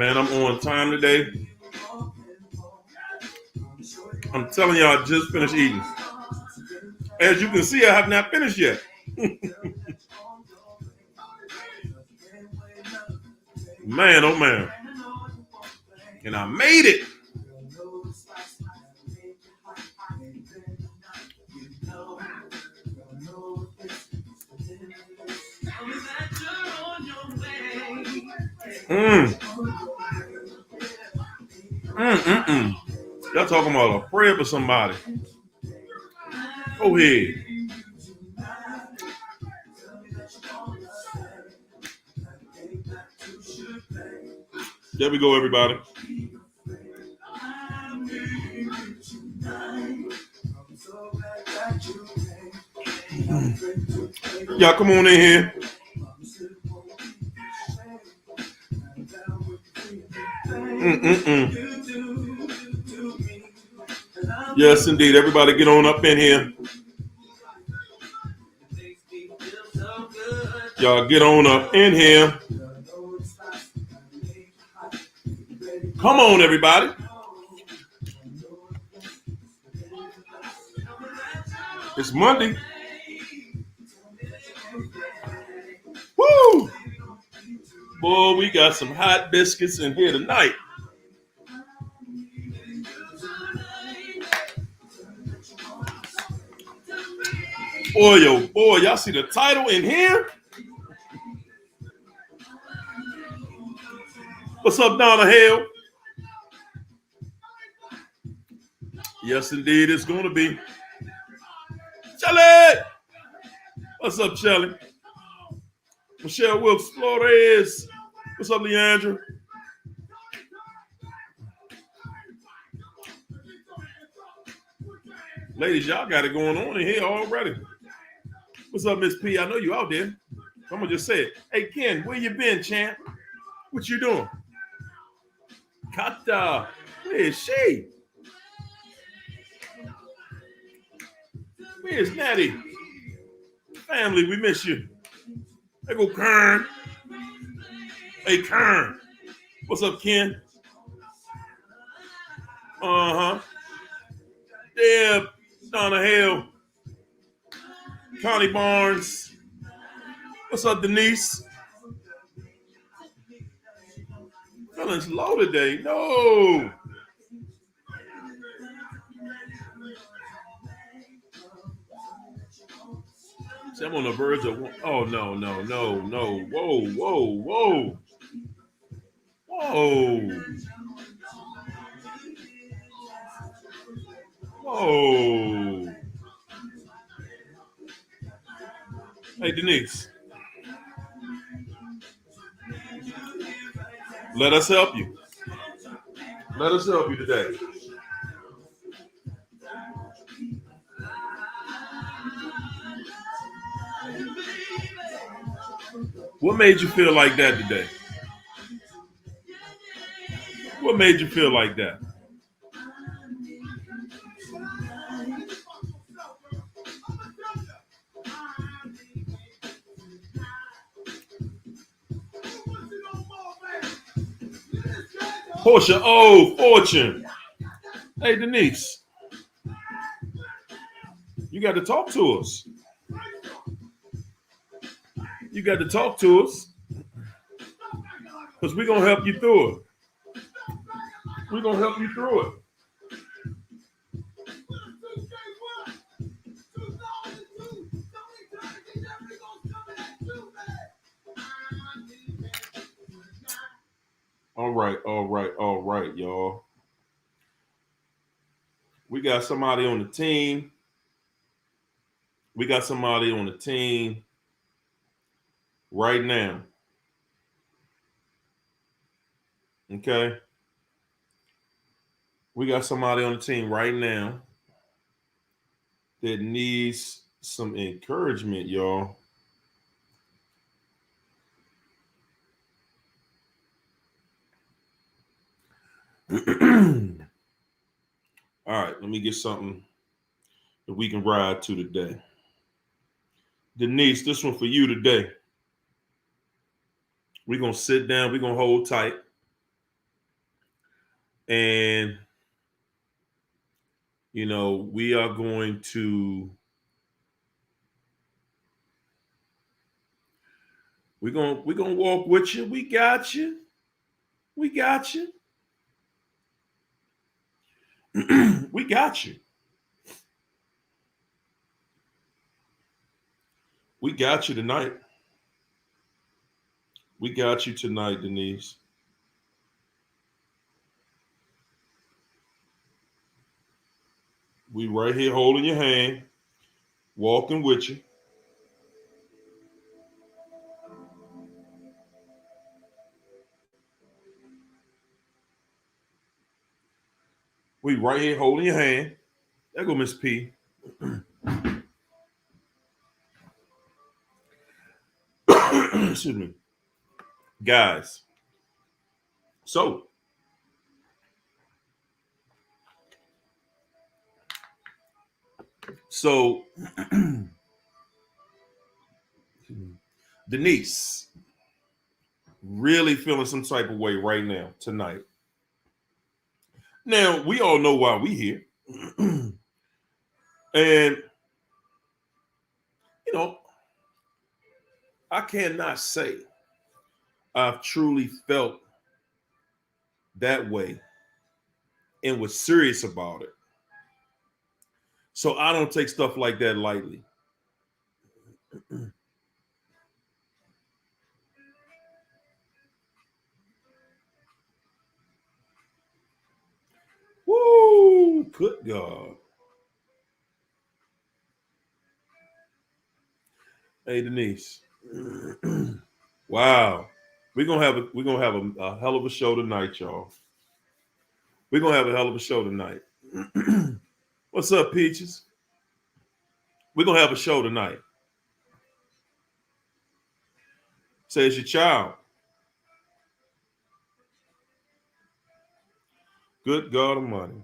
Man, I'm on time today. I'm telling y'all, I just finished eating. As you can see, I have not finished yet. Man, oh man. And I made it. Mm. Mm. Y'all talking about a prayer for somebody. Go ahead. There we go, everybody. Y'all come on in here. Mm. Yes, indeed. Everybody get on up in here. Y'all get on up in here. Come on, everybody. It's Monday. Woo! Boy, we got some hot biscuits in here tonight. Boy, oh boy, y'all see the title in here? What's up, Donna Hale? Yes, indeed, it's going to be. Shelly! What's up, Shelly? Michelle Wilkes Flores. What's up, Leandra? Ladies, y'all got it going on in here already. What's up, Miss P? I know you out there. I'm gonna just say it. Hey, Ken, where you been, champ? What you doing? Kata, where is she? Where's Natty? Family, we miss you. There go Kern. Hey, Kern. What's up, Ken? Uh-huh. Deb, Donna Hale, Connie Barnes. What's up, Denise? Feeling low today. No. See, I'm on the verge of. Oh, no. Whoa. Whoa. Hey, Denise. Let us help you. Let us help you today. What made you feel like that today? What made you feel like that? Portia, oh, Fortune. Hey, Denise, you got to talk to us. You got to talk to us because we're going to help you through it. We're going to help you through it. All right, y'all. We got somebody on the team. We got somebody on the team right now. Okay. We got somebody on the team right now that needs some encouragement, y'all. All right, let me get something that we can ride to today. Denise, this one for you today. We're going to sit down. We're going to hold tight. And you know, we are going to we're gonna walk with you. We got you. We got you. We got you. We got you tonight. We got you tonight, Denise. We right here holding your hand, walking with you. We right here holding your hand. There go Miss P. Excuse me. Guys. So Denise, really feeling some type of way right now, tonight. Now, we all know why we here. And, you know, I cannot say I've truly felt that way and was serious about it. So I don't take stuff like that lightly. Woo! Good God. Hey Denise. Wow. We're gonna have a hell of a show tonight, y'all. We're gonna have a hell of a show tonight. What's up, Peaches? We're gonna have a show tonight. Say it's your child. Good God Almighty.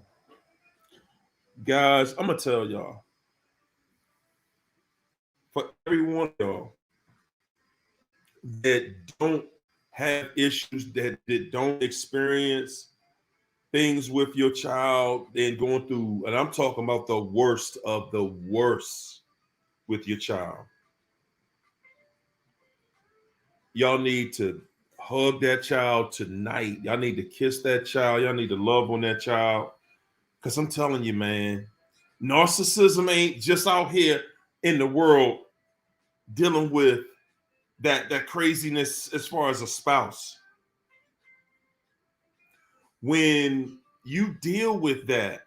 Guys, I'm gonna tell y'all. For every one of y'all that don't have issues, that don't experience things with your child and going through, and I'm talking about the worst of the worst with your child. Y'all need to hug that child tonight. Y'all need to kiss that child. Y'all need to love on that child. Because I'm telling you, man, narcissism ain't just out here in the world dealing with that craziness as far as a spouse. When you deal with that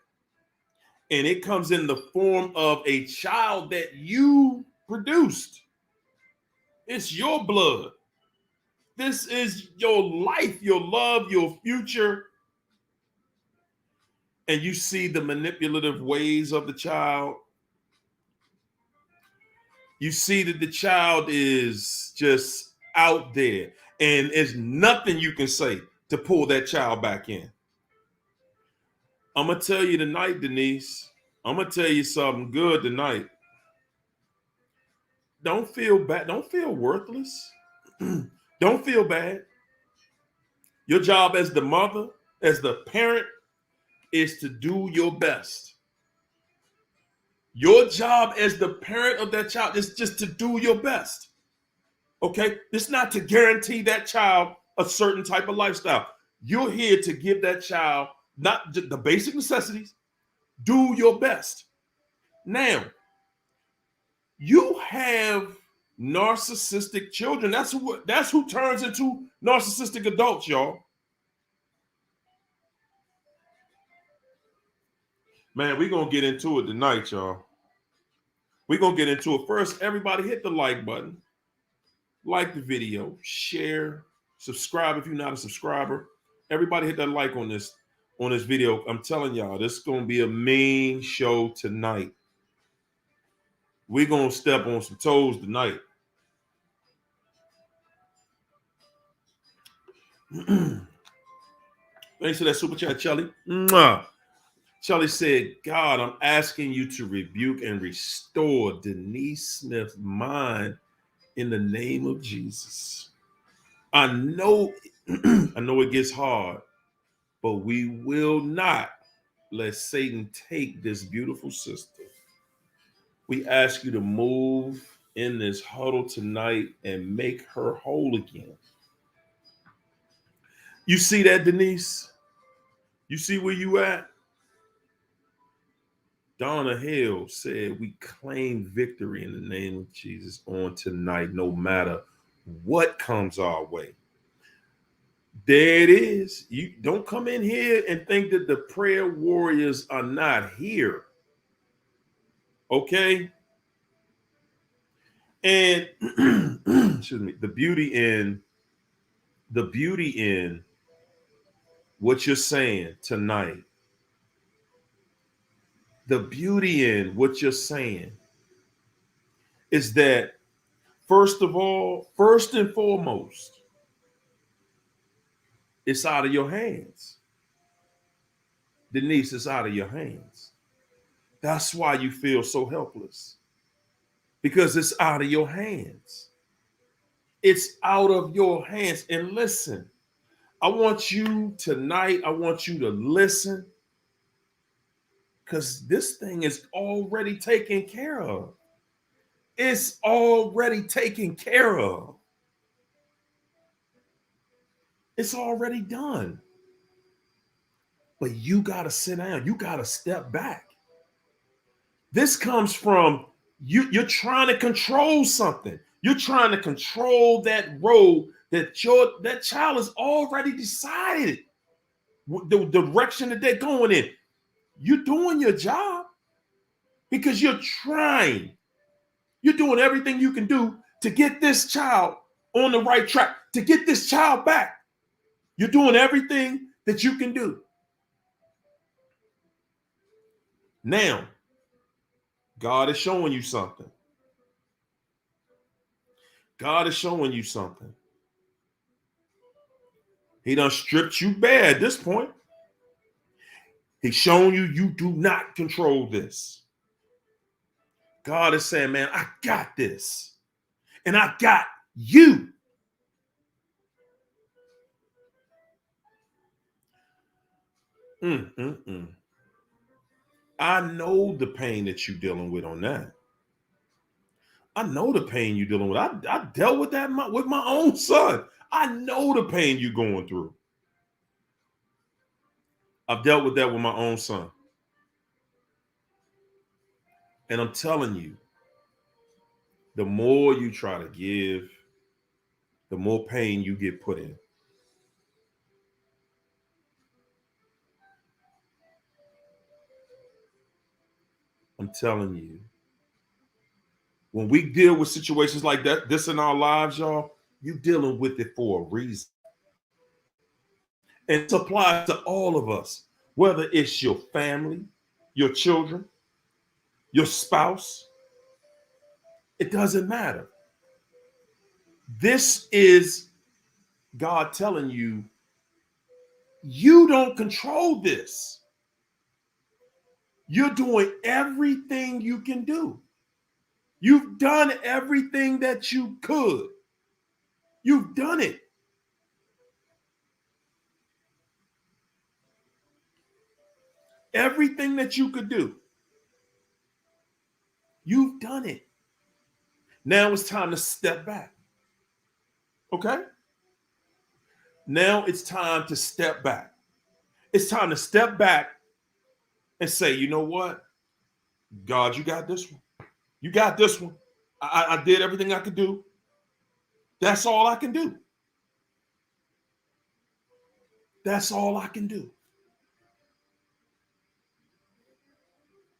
and it comes in the form of a child that you produced, it's your blood. This is your life, your love, your future. And you see the manipulative ways of the child. You see that the child is just out there and there's nothing you can say to pull that child back in. I'm going to tell you tonight, Denise, I'm going to tell you something good tonight. Don't feel bad. Don't feel worthless. Don't feel bad. Your job as the mother, as the parent, is to do your best. Your job as the parent of that child is just to do your best. Okay? It's not to guarantee that child a certain type of lifestyle. You're here to give that child not just the basic necessities. Do your best. Now, you have narcissistic children. That's who turns into narcissistic adults, y'all. Man, we're gonna get into it tonight, y'all. We're gonna get into it. First, everybody hit the like button, like the video, share, subscribe if you're not a subscriber. Everybody hit that like on this video. I'm telling y'all, this is gonna be a main show tonight. We're gonna step on some toes tonight. Thanks for that super chat, Shelly. Shelly said, God, I'm asking you to rebuke and restore Denise Smith's mind in the name of Jesus. I know, I know it gets hard, but we will not let Satan take this beautiful sister. We ask you to move in this huddle tonight and make her whole again. You see that, Denise? You see where you at? Donna Hill said, we claim victory in the name of Jesus on tonight, no matter what comes our way. There it is. You don't come in here and think that the prayer warriors are not here. Okay? And excuse me, the beauty in what you're saying tonight. The beauty in what you're saying is that, first of all, first and foremost, it's out of your hands. Denise, it's out of your hands. That's why you feel so helpless, because it's out of your hands. It's out of your hands. And listen, I want you tonight, I want you to listen, because this thing is already taken care of. It's already taken care of. It's already done. But you got to sit down. You got to step back. This comes from you're trying to control something. You're trying to control that road that child has already decided the direction that they're going in. You're doing your job because you're trying. You're doing everything you can do to get this child on the right track, to get this child back. You're doing everything that you can do. Now, God is showing you something. God is showing you something. He done stripped you bare at this point. He's shown you you do not control this. God is saying, man, I got this. And I got you. I know the pain that you're dealing with on that. I know the pain you're dealing with. I dealt with that with my own son. I know the pain you're going through. I've dealt with that with my own son. And I'm telling you, the more you try to give, the more pain you get put in. I'm telling you, when we deal with situations like that, this in our lives, y'all, you're dealing with it for a reason. And it applies to all of us, whether it's your family, your children, your spouse, it doesn't matter. This is God telling you, you don't control this. You're doing everything you can do. You've done everything that you could. You've done it. Everything that you could do. You've done it. Now it's time to step back. Okay? Now it's time to step back. It's time to step back and say, you know what? God, you got this one. You got this one. I did everything I could do. That's all I can do. That's all I can do.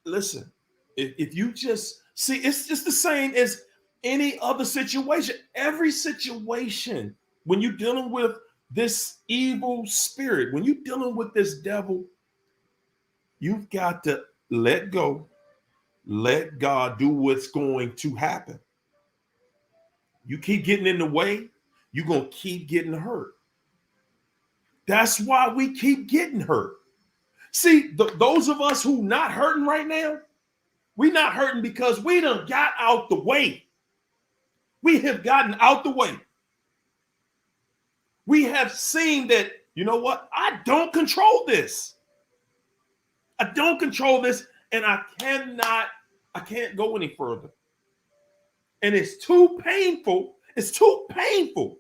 Listen, if you just see, it's just the same as any other situation. Every situation, when you're dealing with this evil spirit, when you're dealing with this devil, you've got to let go. Let God do what's going to happen. You keep getting in the way, you're going to keep getting hurt. That's why we keep getting hurt. See, those of us who not hurting right now, we not hurting because we done got out the way. We have gotten out the way. We have seen that You know what? I don't control this. I don't control this, and I can't go any further. And it's too painful. It's too painful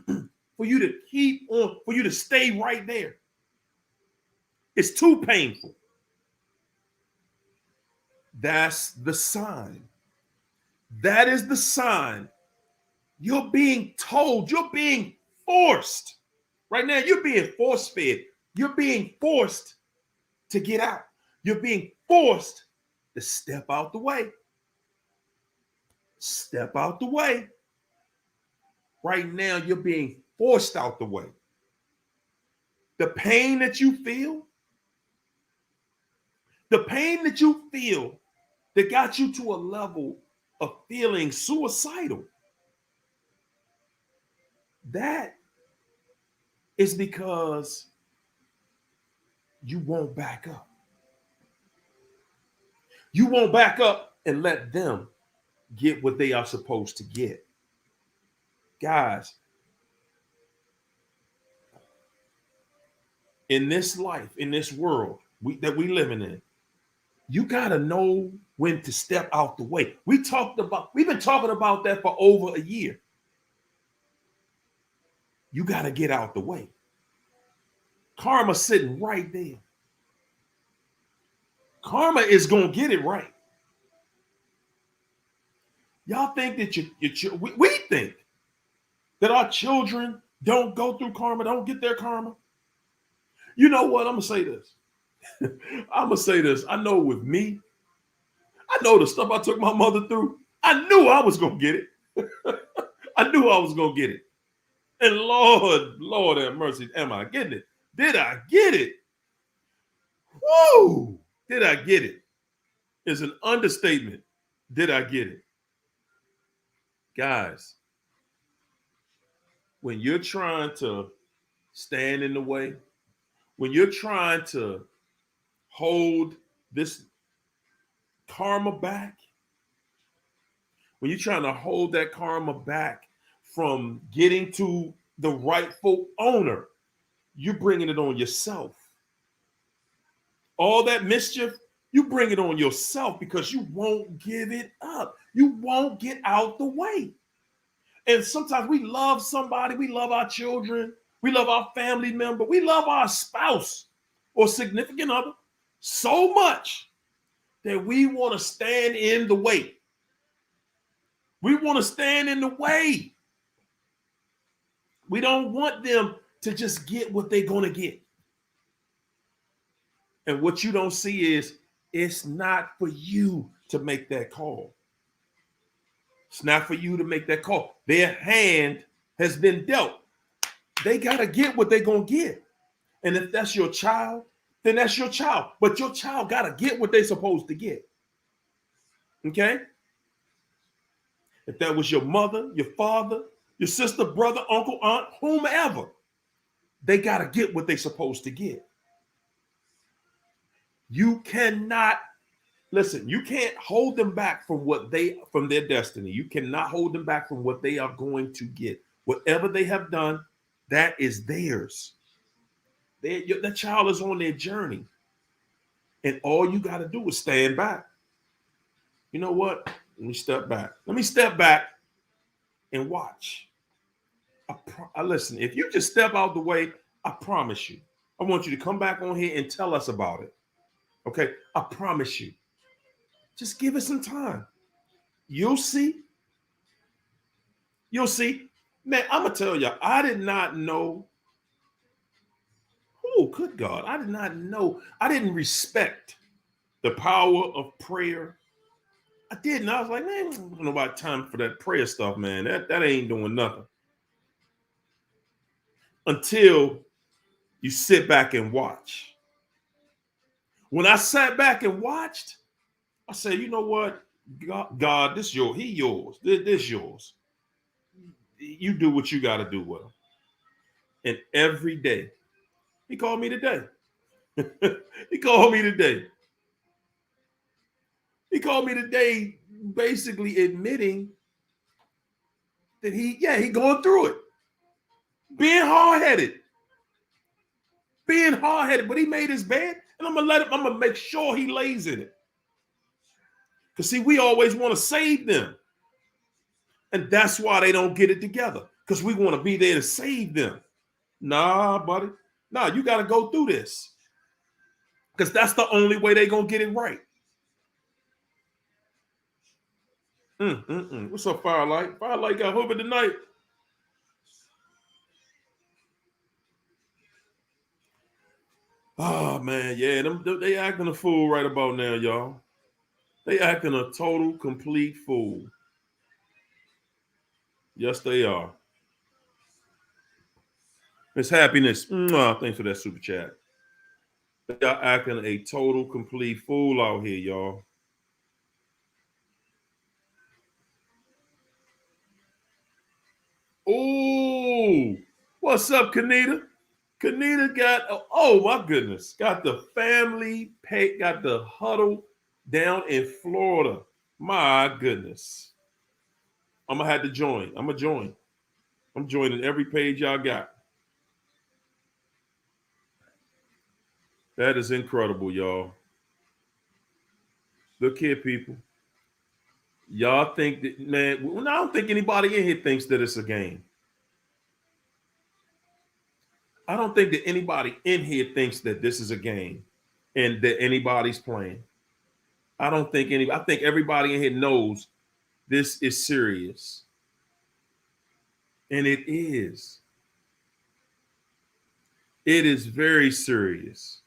for you to keep on, for you to stay right there. It's too painful. That's the sign. That is the sign. You're being told, you're being forced. Right now, you're being force fed. You're being forced to get out. You're being forced to step out the way. Step out the way. Right now, you're being forced out the way. The pain that you feel, that got you to a level of feeling suicidal, that is because you won't back up. You won't back up and let them get what they are supposed to get. Guys, in this life, in this world that we living in, you got to know when to step out the way. We've been talking about that for over a year. You got to get out the way. Karma's sitting right there. Karma is going to get it right. Y'all think that we think that our children don't go through karma, don't get their karma. You know what? I'm going to say this. I know with me, I know the stuff I took my mother through. I knew I was going to get it. I knew I was going to get it. And Lord have mercy. Am I getting it? Did I get it? Woo! Did I get it? It's an understatement. Did I get it? Guys, when you're trying to stand in the way, when you're trying to hold this karma back, when you're trying to hold that karma back from getting to the rightful owner, you're bringing it on yourself. All that mischief, you bring it on yourself because you won't give it up. You won't get out the way. And sometimes we love somebody, we love our children, we love our family member, we love our spouse or significant other so much that we want to stand in the way. We want to stand in the way. We don't want them to just get what they're going to get. And what you don't see is it's not for you to make that call. It's not for you to make that call. Their hand has been dealt. They got to get what they're going to get. And if that's your child, then that's your child. But your child got to get what they're supposed to get. Okay? If that was your mother, your father, your sister, brother, uncle, aunt, whomever, they got to get what they're supposed to get. You cannot, listen, you can't hold them back from from their destiny. You cannot hold them back from what they are going to get. Whatever they have done, that is theirs. The child is on their journey. And all you got to do is stand back. You know what? Let me step back. Let me step back and watch. Listen, if you just step out the way, I promise you, I want you to come back on here and tell us about it. Okay? I promise you. Just give it some time. You'll see. You'll see. Man, I'm going to tell you, I did not know. Oh, good God. I did not know. I didn't respect the power of prayer. I didn't. I was like, man, I don't know about time for that prayer stuff, man. That ain't doing nothing. Until you sit back and watch. When I sat back and watched, I said, you know what? God, this yours. He yours. This yours. You do what you got to do with him. And every day, he called me today. He called me today. He called me today basically admitting that he going through it. Being hard-headed. being hard-headed, but he made his bed, and I'm gonna make sure he lays in it. Because see, we always want to save them. And that's why they don't get it together. Because we want to be there to save them. Nah, buddy. Nah, you got to go through this. Because that's the only way they're going to get it right. What's up, Firelight? Firelight got Hoover tonight. Oh, man, yeah. They acting a fool right about now, y'all. They acting a total, complete fool. Yes, they are. Miss Happiness. Thanks for that super chat. They are acting a total, complete fool out here, y'all. Oh, what's up, Kanita? Kanita got, oh my goodness, got the family pay, got the huddle down in Florida. My goodness. I'm gonna have to join. I'm gonna join. I'm joining every page y'all got. That is incredible, y'all. Look here, people. Y'all think that, man, I don't think anybody in here thinks that it's a game. I don't think that anybody in here thinks that this is a game and that anybody's playing. I don't think I think everybody in here knows this is serious. And it is. It is very serious.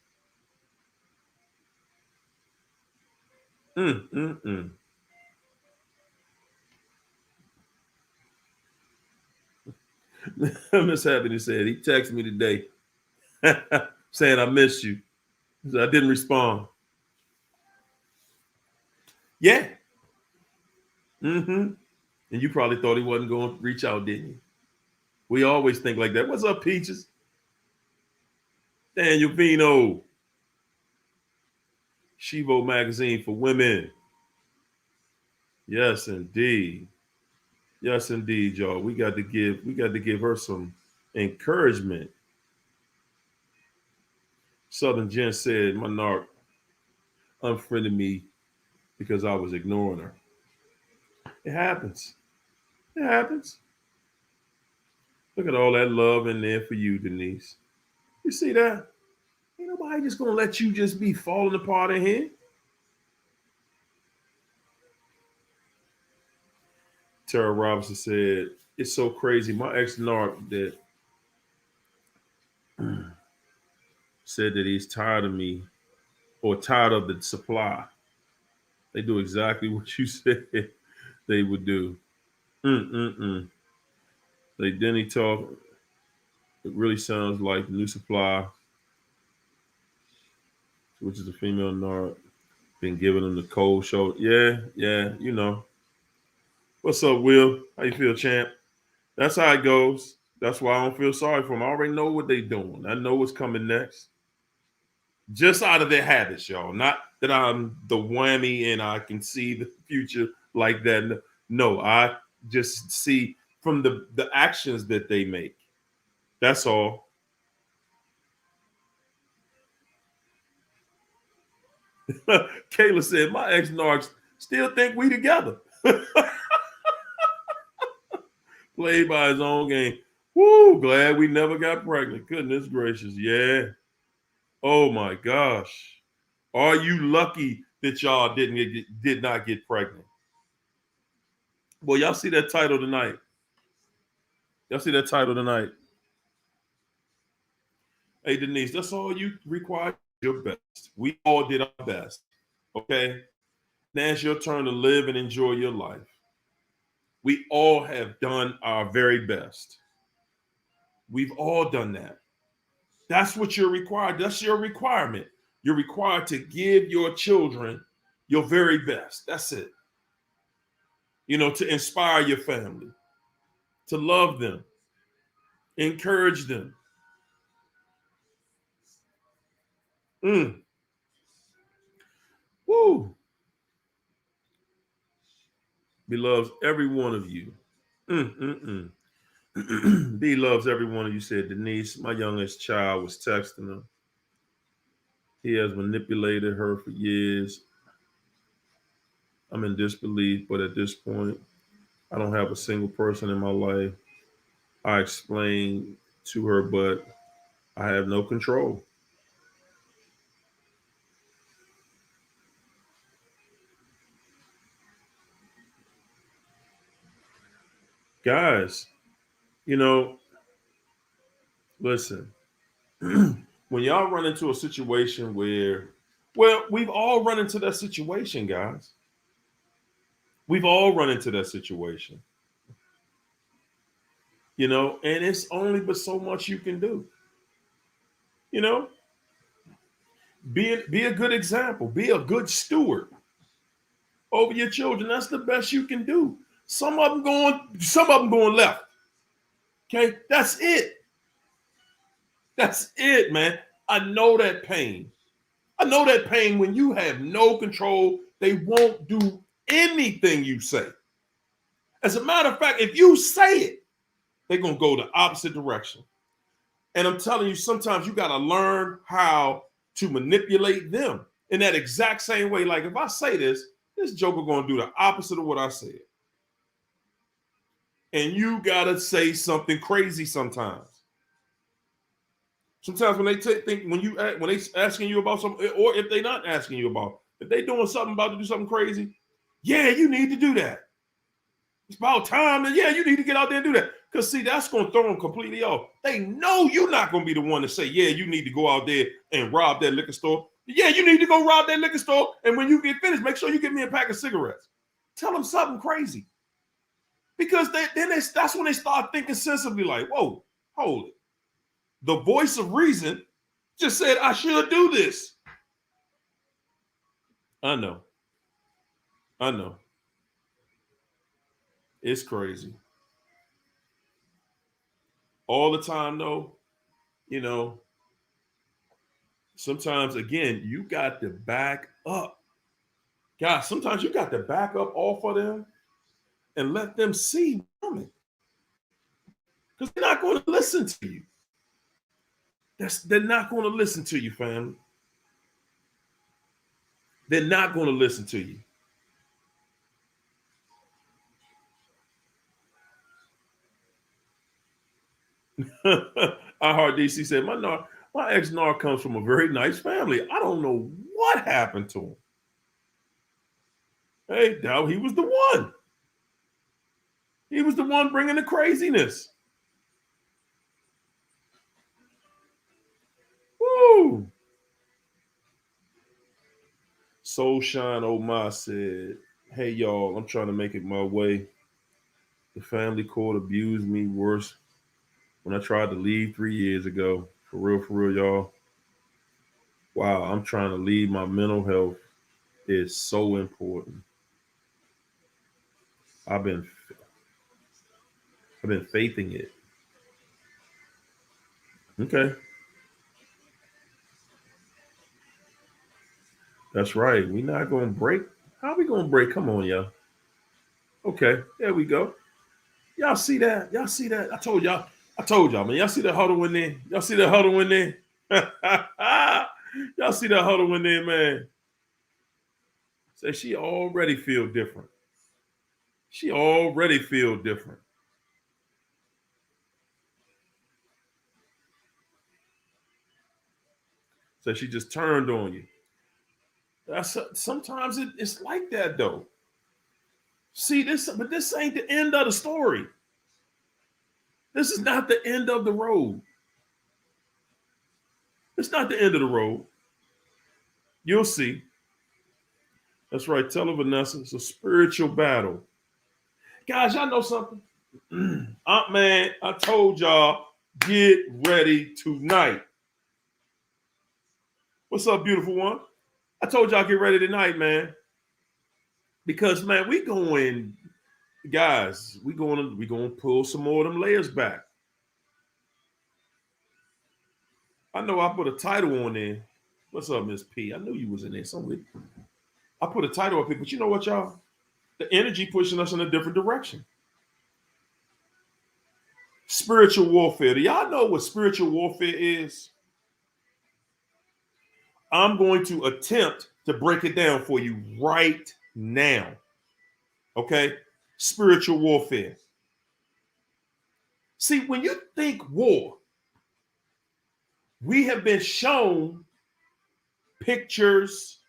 Miss Happiness said he texted me today saying I missed you. So I didn't respond. Yeah. And you probably thought he wasn't going to reach out, didn't you? We always think like that. What's up, Peaches? Daniel Vino. Shivo magazine for women. Yes, indeed. Yes, indeed, y'all. We got to give her some encouragement. Southern Jen said my narc unfriended me because I was ignoring her. It happens. It happens. Look at all that love in there for you, Denise. You see that? Ain't nobody just gonna let you just be falling apart in here. Tara Robinson said, it's so crazy. My ex-narc that said that he's tired of me or tired of the supply. They do exactly what you said they would do. They Denny talk. It really sounds like the new supply, which is a female narc, been giving them the cold shoulder. Yeah, you know. What's up, Will? How you feel, champ? That's how it goes. That's why I don't feel sorry for them. I already know what they're doing. I know what's coming next. Just out of their habits, y'all. Not that I'm the whammy and I can see the future like that. No, I just see from the actions that they make. That's all. Kayla said, my ex-narcs still think we together. Played by his own game. Woo, glad we never got pregnant. Goodness gracious. Yeah. Oh my gosh. Are you lucky that y'all did not get pregnant? Well, y'all see that title tonight. Y'all see that title tonight. Hey, Denise, that's all you require. Your best. We all did our best. Okay. Now it's your turn to live and enjoy your life. We all have done our very best. We've all done that. That's what you're required. That's your requirement. You're required to give your children your very best. That's it. You know, to inspire your family, to love them, encourage them. Woo. He loves every one of you. B loves every one of you, said Denise. My youngest child was texting her. He has manipulated her for years. I'm in disbelief, but at this point, I don't have a single person in my life. I explained to her, but I have no control. Guys, you know, listen, when y'all run into a situation where, well, we've all run into that situation, guys. We've all run into that situation, and it's only but so much you can do. You know, be a good example, be a good steward over your children. That's the best you can do. Some of them going left. Okay, that's it. That's it, man. I know that pain. I know that pain when you have no control. They won't do anything you say. As a matter of fact, if you say it, they're going to go the opposite direction. And I'm telling you, sometimes you got to learn how to manipulate them in that exact same way. Like if I say this joker going to do the opposite of what I said. And you got to say something crazy sometimes. Sometimes when they when they asking you about something, or if they're not asking you about, if they doing something about to do something crazy, yeah, you need to do that. It's about time, and yeah, you need to get out there and do that. Because see, that's going to throw them completely off. They know you're not going to be the one to say, yeah, you need to go out there and rob that liquor store. Yeah, you need to go rob that liquor store, and when you get finished, make sure you give me a pack of cigarettes. Tell them something crazy. Because that's when they start thinking sensibly, like, whoa, hold it. The voice of reason just said I should do this. I know. It's crazy. All the time, though, you know, sometimes, again, you got to back up. Guys, sometimes you got to back up off of them and let them see coming. Because they're not going to listen to you. They're not going to listen to you, family. They're not going to listen to you. I heard DC said, my ex-Narc comes from a very nice family. I don't know what happened to him. Hey, now he was the one. He was the one bringing the craziness. Woo! Soul Shine Omar said, hey, y'all, I'm trying to make it my way. The family court abused me worse when I tried to leave 3 years ago. For real, y'all. Wow, I'm trying to leave. My mental health is so important. I've been faithing it. Okay. That's right. We're not gonna break. How we gonna break? Come on, y'all. Okay, there we go. Y'all see that? Y'all see that? I told y'all. Man. Y'all see the huddle in there? Y'all see the huddle in there? Y'all see that huddle in there, man? Say she already feel different. She already feel different. So she just turned on you. Sometimes it's like that though. See this, but this ain't the end of the story. This is not the end of the road. It's not the end of the road. You'll see. That's right. Tell her, Vanessa. It's a spiritual battle. Guys, y'all know something? Man, I told y'all, get ready tonight. What's up, beautiful one? I told y'all get ready tonight, man. Because man, we going to pull some more of them layers back. I know I put a title on there. What's up, Miss P? I knew you was in there somewhere. I put a title up here, but you know what, y'all? The energy pushing us in a different direction. Spiritual warfare. Do y'all know what spiritual warfare is? I'm going to attempt to break it down for you right now. Okay? Spiritual warfare. See, when you think war, we have been shown pictures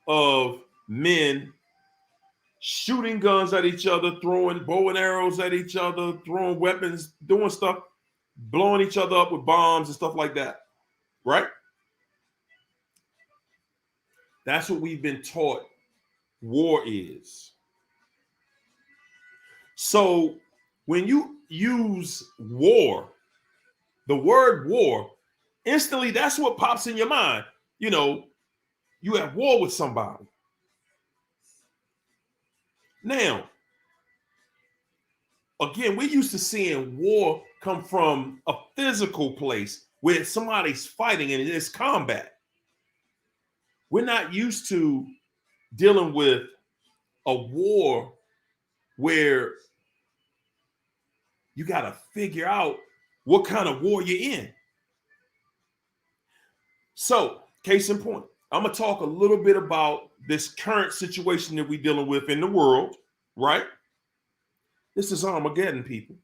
of men shooting guns at each other, throwing bow and arrows at each other, throwing weapons, doing stuff, blowing each other up with bombs and stuff like that. Right? That's what we've been taught war is. So when you use war, the word war, instantly that's what pops in your mind. You know, you have war with somebody. Now, again, we're used to seeing war come from a physical place where somebody's fighting and it's combat. We're not used to dealing with a war where you got to figure out what kind of war you're in. So, case in point, I'm going to talk a little bit about this current situation that we're dealing with in the world, right? This is Armageddon, people.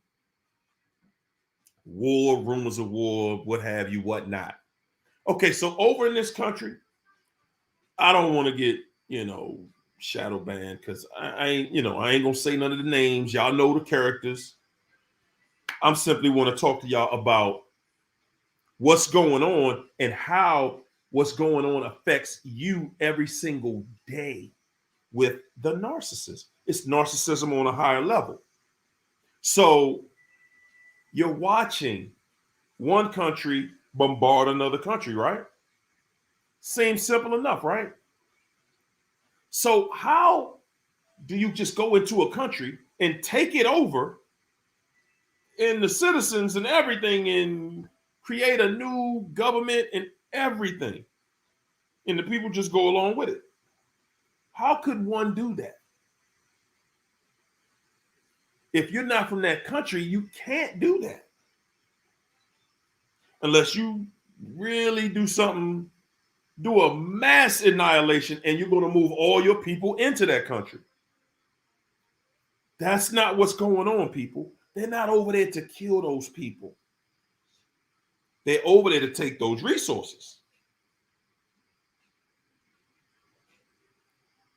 War, rumors of war, what have you, what not. Okay, so over in this country, I don't want to get, shadow banned because I ain't going to say none of the names. Y'all know the characters. I'm simply want to talk to y'all about what's going on and how what's going on affects you every single day with the narcissist. It's narcissism on a higher level. So you're watching one country bombard another country, right? Seems simple enough, right? So how do you just go into a country and take it over and the citizens and everything and create a new government and everything, and the people just go along with it? How could one do that? If you're not from that country, you can't do that. Unless you really do something, do a mass annihilation, and you're going to move all your people into that country. That's not what's going on, people. They're not over there to kill those people. They're over there to take those resources.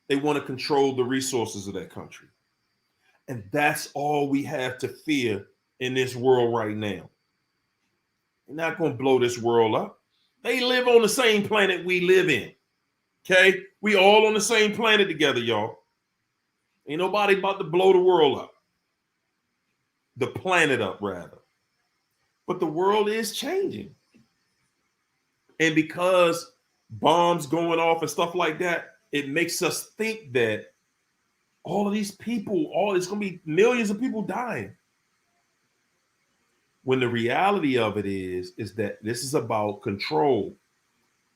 They want to control the resources of that country. And that's all we have to fear in this world right now. They're not going to blow this world up. They live on the same planet we live in. Okay? We all on the same planet together, y'all. Ain't nobody about to blow the world up. The planet up, rather. But the world is changing. And because bombs going off and stuff like that, it makes us think that all of these people, it's going to be millions of people dying. When the reality of it is that this is about control.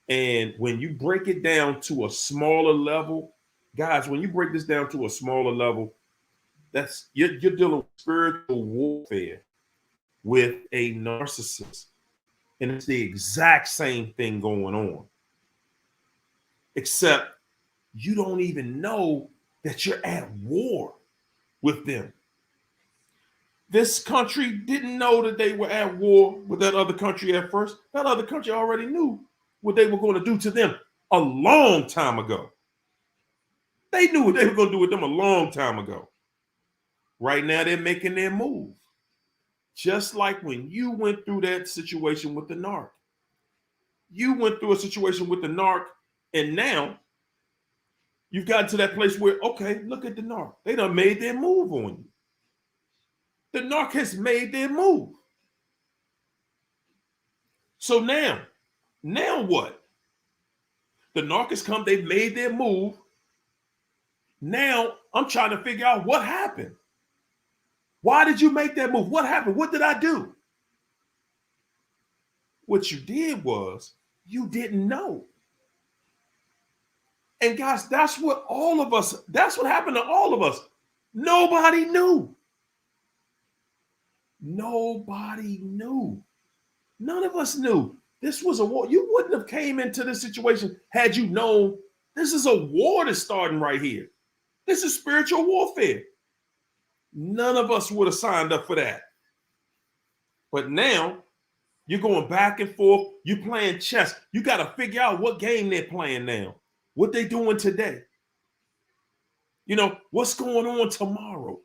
And when you break it down to a smaller level, guys, when you break this down to a smaller level, that's you're dealing with spiritual warfare with a narcissist. And it's the exact same thing going on. Except you don't even know that you're at war with them. This country didn't know that they were at war with that other country at first. That other country already knew what they were going to do to them a long time ago. They knew what they were going to do with them a long time ago. Right now, they're making their move. Just like when you went through that situation with the Narc. You went through a situation with the Narc, and now you've gotten to that place where, okay, look at the Narc. They done made their move on you. The Narc has made their move. So now what? The Narc has come, they've made their move. Now I'm trying to figure out what happened. Why did you make that move? What happened? What did I do? What you did was you didn't know. And guys, that's what happened to all of us. Nobody knew. Nobody knew. None of us knew. This was a war. You wouldn't have came into this situation had you known this is a war that's starting right here. This is spiritual warfare. None of us would have signed up for that. But now you're going back and forth. You're playing chess. You got to figure out what game they're playing now, what they're doing today. You know, what's going on tomorrow?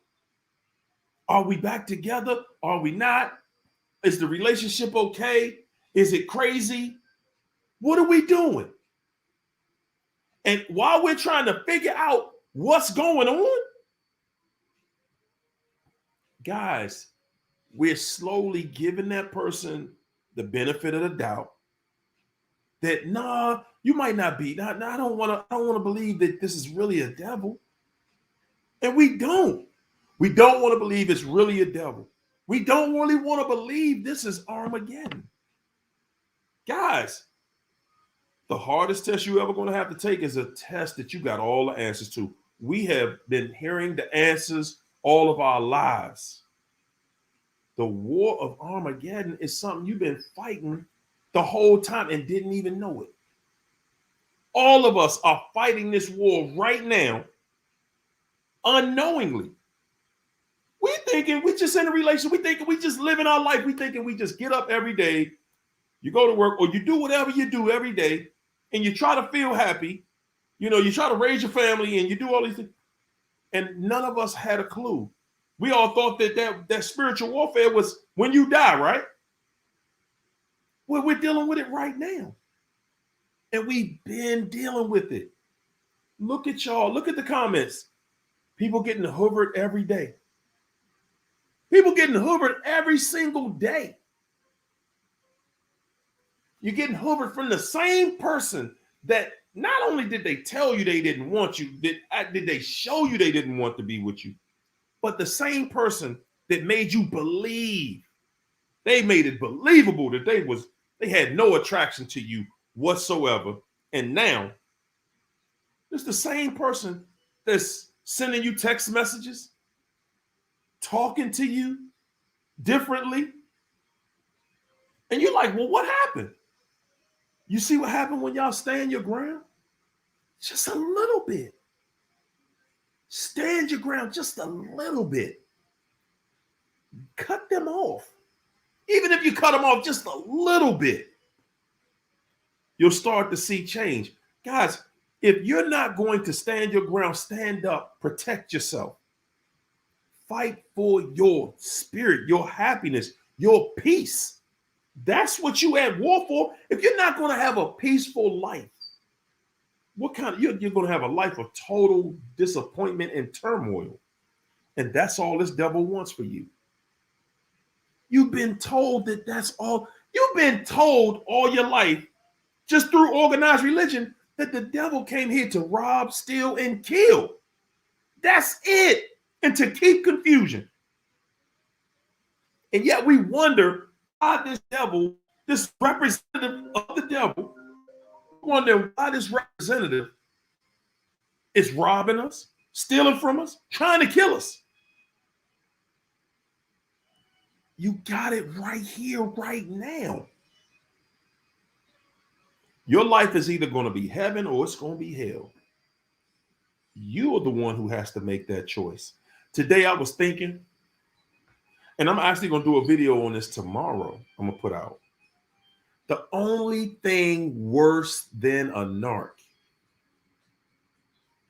Are we back together? Are we not? Is the relationship okay? Is it crazy? What are we doing? And while we're trying to figure out what's going on, guys, we're slowly giving that person the benefit of the doubt that you might not be. I don't want to believe that this is really a devil. And we don't. We don't want to believe it's really a devil. We don't really want to believe this is Armageddon. Guys, the hardest test you're ever going to have to take is a test that you got all the answers to. We have been hearing the answers all of our lives. The war of Armageddon is something you've been fighting the whole time and didn't even know it. All of us are fighting this war right now unknowingly. We thinking we just in a relationship. We thinking we just living our life. We thinking we just get up every day. You go to work or you do whatever you do every day and you try to feel happy. You know, you try to raise your family and you do all these things. And none of us had a clue. We all thought that spiritual warfare was when you die, right? Well, we're dealing with it right now. And we've been dealing with it. Look at y'all. Look at the comments. People getting hoovered every day. People getting hoovered every single day. You're getting hoovered from the same person that not only did they tell you they didn't want you, did they show you they didn't want to be with you, but the same person that made you believe, they made it believable that they had no attraction to you whatsoever. And now it's the same person that's sending you text messages, talking to you differently. And you're like, well, what happened? You see what happened when y'all stand your ground? Just a little bit. Stand your ground just a little bit. Cut them off. Even if you cut them off just a little bit, you'll start to see change. Guys, if you're not going to stand your ground, stand up, protect yourself. Fight for your spirit, your happiness, your peace. That's what you at war for. If you're not going to have a peaceful life, what kind of you're going to have a life of total disappointment and turmoil. And that's all this devil wants for you. You've been told that that's all. You've been told all your life, just through organized religion, that the devil came here to rob, steal, and kill. That's it. And to keep confusion. And yet we wonder why this devil, this representative of the devil, wonder why this representative is robbing us, stealing from us, trying to kill us. You got it right here, right now. Your life is either going to be heaven or it's going to be hell. You are the one who has to make that choice. Today I was thinking, and I'm actually going to do a video on this tomorrow. I'm going to put out. The only thing worse than a narc,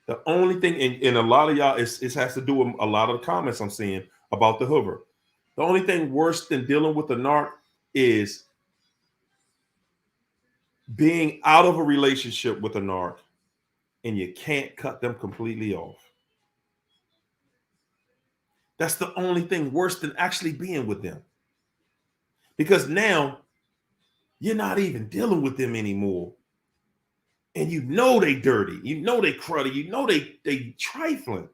the only thing, and a lot of y'all, it has to do with a lot of the comments I'm seeing about the hoover. The only thing worse than dealing with a narc is being out of a relationship with a narc and you can't cut them completely off. That's the only thing worse than actually being with them. Because now you're not even dealing with them anymore. And you know they dirty. You know they cruddy. You know they trifling.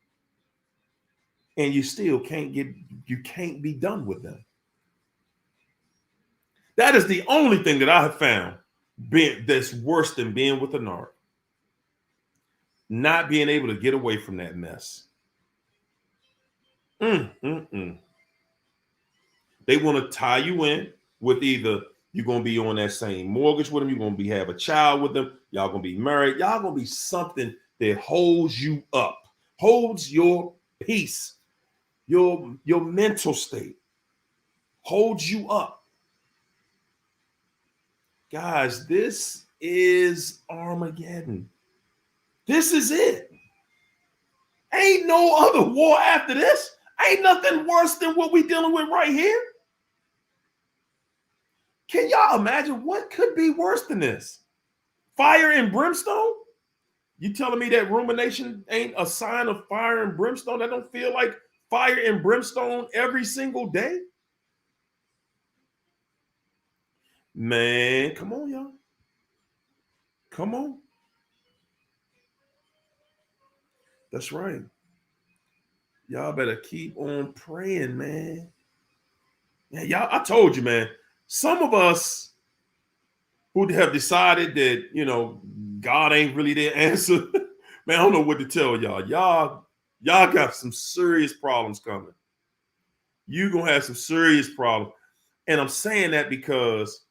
And you still can't be done with them. That is the only thing that I have found that's worse than being with a narc. Not being able to get away from that mess. Because They want to tie you in with either you're going to be on that same mortgage with them, you're going to have a child with them, y'all going to be married, y'all going to be something that holds you up, holds your peace, your mental state, holds you up. Guys, this is Armageddon. This is it. Ain't no other war after this. Ain't nothing worse than what we dealing with right here. Can y'all imagine what could be worse than this? Fire and brimstone? You telling me that rumination ain't a sign of fire and brimstone? That don't feel like fire and brimstone every single day? Man, come on, y'all. Come on. That's right. Y'all better keep on praying, man. Yeah, y'all, I told you, man. Some of us who have decided that, God ain't really their answer, man, I don't know what to tell y'all. Y'all got some serious problems coming. You're going to have some serious problems. And I'm saying that because,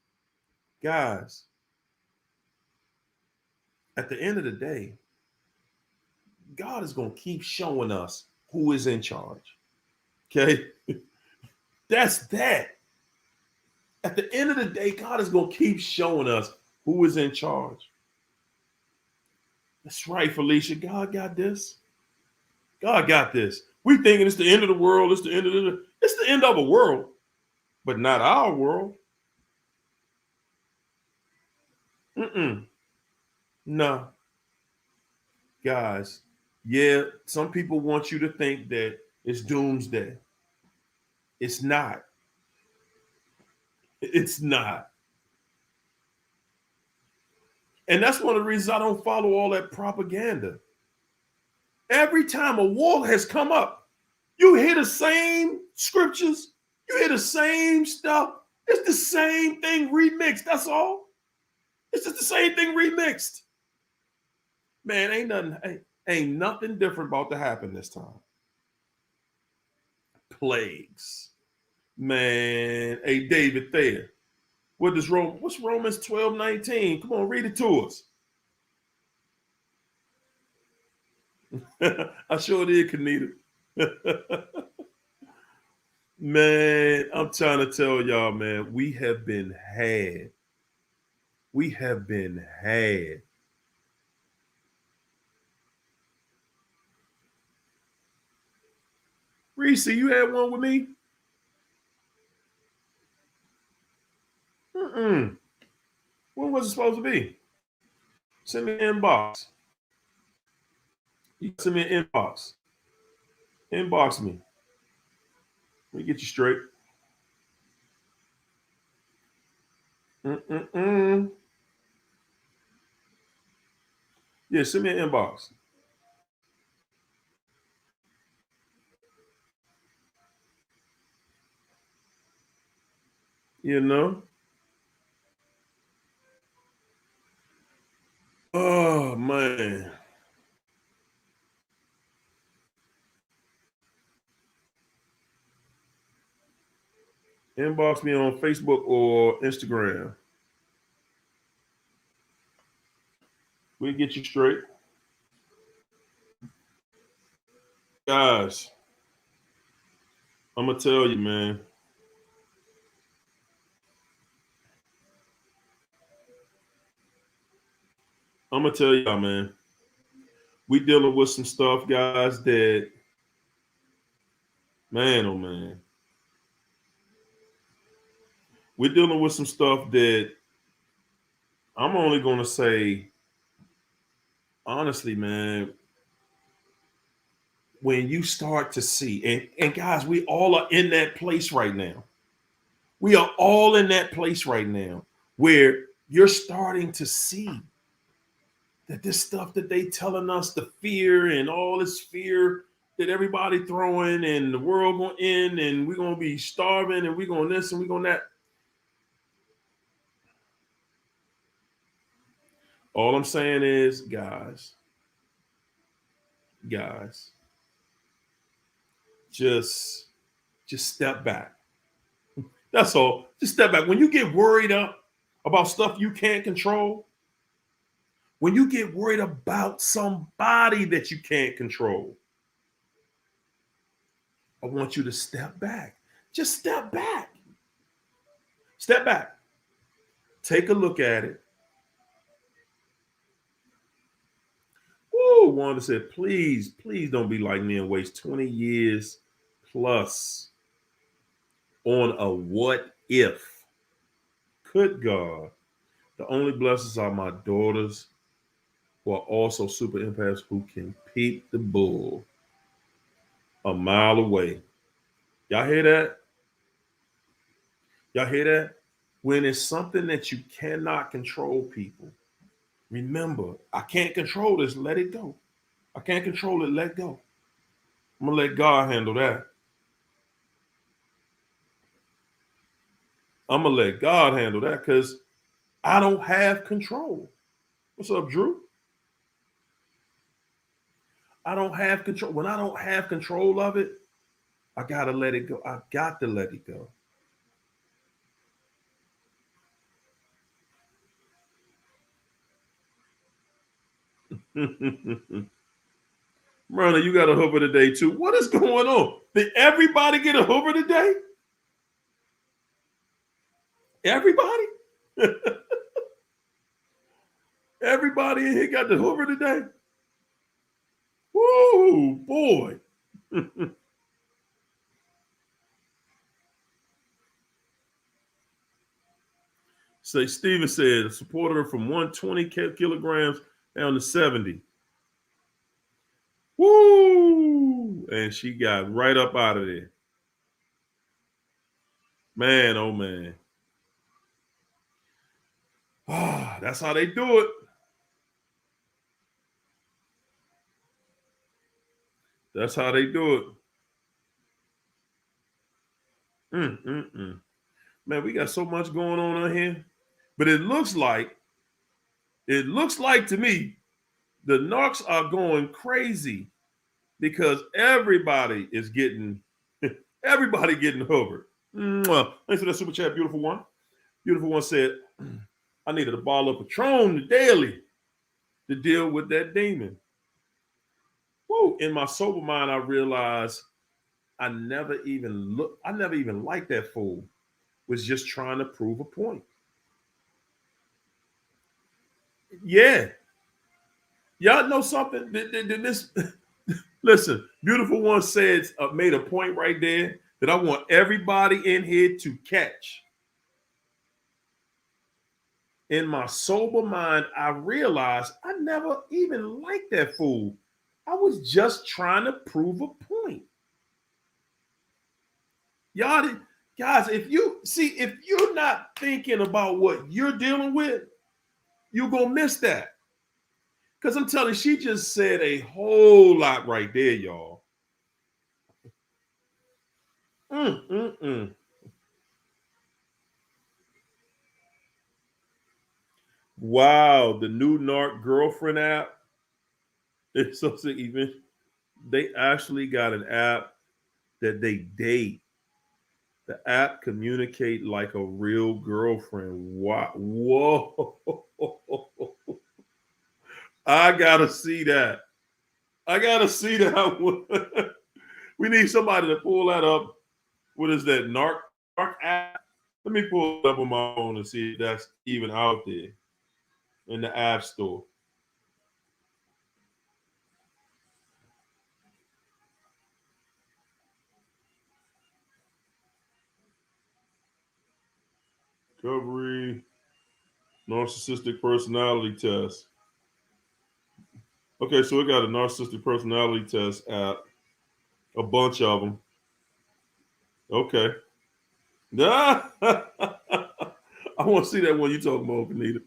guys, at the end of the day, God is going to keep showing us who is in charge. Okay? That's that. At the end of the day, God is going to keep showing us who is in charge. That's right, Felicia. God got this. God got this. We thinking it's the end of the world. It's the end of a world, but not our world. No. Guys, yeah, some people want you to think that it's doomsday. It's not. It's not. And that's one of the reasons I don't follow all that propaganda. Every time a war has come up, you hear the same scriptures, you hear the same stuff. It's the same thing remixed. That's all. It's just the same thing remixed. Man, ain't nothing different about to happen this time. Plagues. Man, hey, David Thayer. What's Romans 12:19? Come on, read it to us. I sure did, Kanita. Man, I'm trying to tell y'all, man, we have been had. We have been had. Reese, you had one with me? When was it supposed to be? Send me an inbox. You send me an inbox. Inbox me. Let me get you straight. Yeah, send me an inbox. You know? Oh, man. Inbox me on Facebook or Instagram. We'll get you straight. Guys, I'm going to tell you, man. I'm going to tell y'all, man. We dealing with some stuff, guys, that, man, oh, man. We're dealing with some stuff that I'm only going to say, honestly, man, when you start to see, and guys, we all are in that place right now. We are all in that place right now where you're starting to see that this stuff that they telling us, the fear and all this fear that everybody throwing and the world going to end and we're going to be starving and we're going this and we're going that. All I'm saying is, guys, just step back. That's all. Just step back. When you get worried up about stuff you can't control, when you get worried about somebody that you can't control, I want you to step back. Just step back. Step back. Take a look at it. Woo, Wanda said, please, please don't be like me and waste 20 years plus on a what if. Good God. The only blessings are my daughters who are also super empaths who can peep the bull a mile away. Y'all hear that? Y'all hear that? When it's something that you cannot control, people, remember, I can't control this, let it go. I can't control it, let go. I'm going to let God handle that. I'm going to let God handle that because I don't have control. What's up, Drew? I don't have control. When I don't have control of it, I got to let it go. I got to let it go. Myrna, you got a hoover today too. What is going on? Did everybody get a hoover today? Everybody? Everybody in here got the hoover today? Woo, boy. Say Steven said, supported her from 120 kilograms down to 70. Woo! And she got right up out of there. Man, oh man. Ah, that's how they do it. That's how they do it. Man, we got so much going on here. But it looks like to me, the narcs are going crazy because everybody is getting hovered. Thanks for that super chat, beautiful one. Beautiful one said, I needed a bottle of Patron daily to deal with that demon. Woo. In my sober mind, I realized I never even liked that fool. Was just trying to prove a point. Yeah. Y'all know something? This listen, beautiful one said made a point right there that I want everybody in here to catch. In my sober mind, I realized I never even liked that fool. I was just trying to prove a point. Y'all, guys, if you're not thinking about what you're dealing with, you're gonna miss that. Because I'm telling you, she just said a whole lot right there, y'all. Mm, mm, mm. Wow, the new Narc girlfriend app. It's so sick. Even they actually got an app that they date. The app communicate like a real girlfriend. Wow. Whoa. I gotta see that. I gotta see that. We need somebody to pull that up. What is that? Narc app? Let me pull it up on my phone and see if that's even out there in the app store. Discovery narcissistic personality test. Okay, so we got a narcissistic personality test app, a bunch of them. Okay. I want to see that one you talking about, Anita.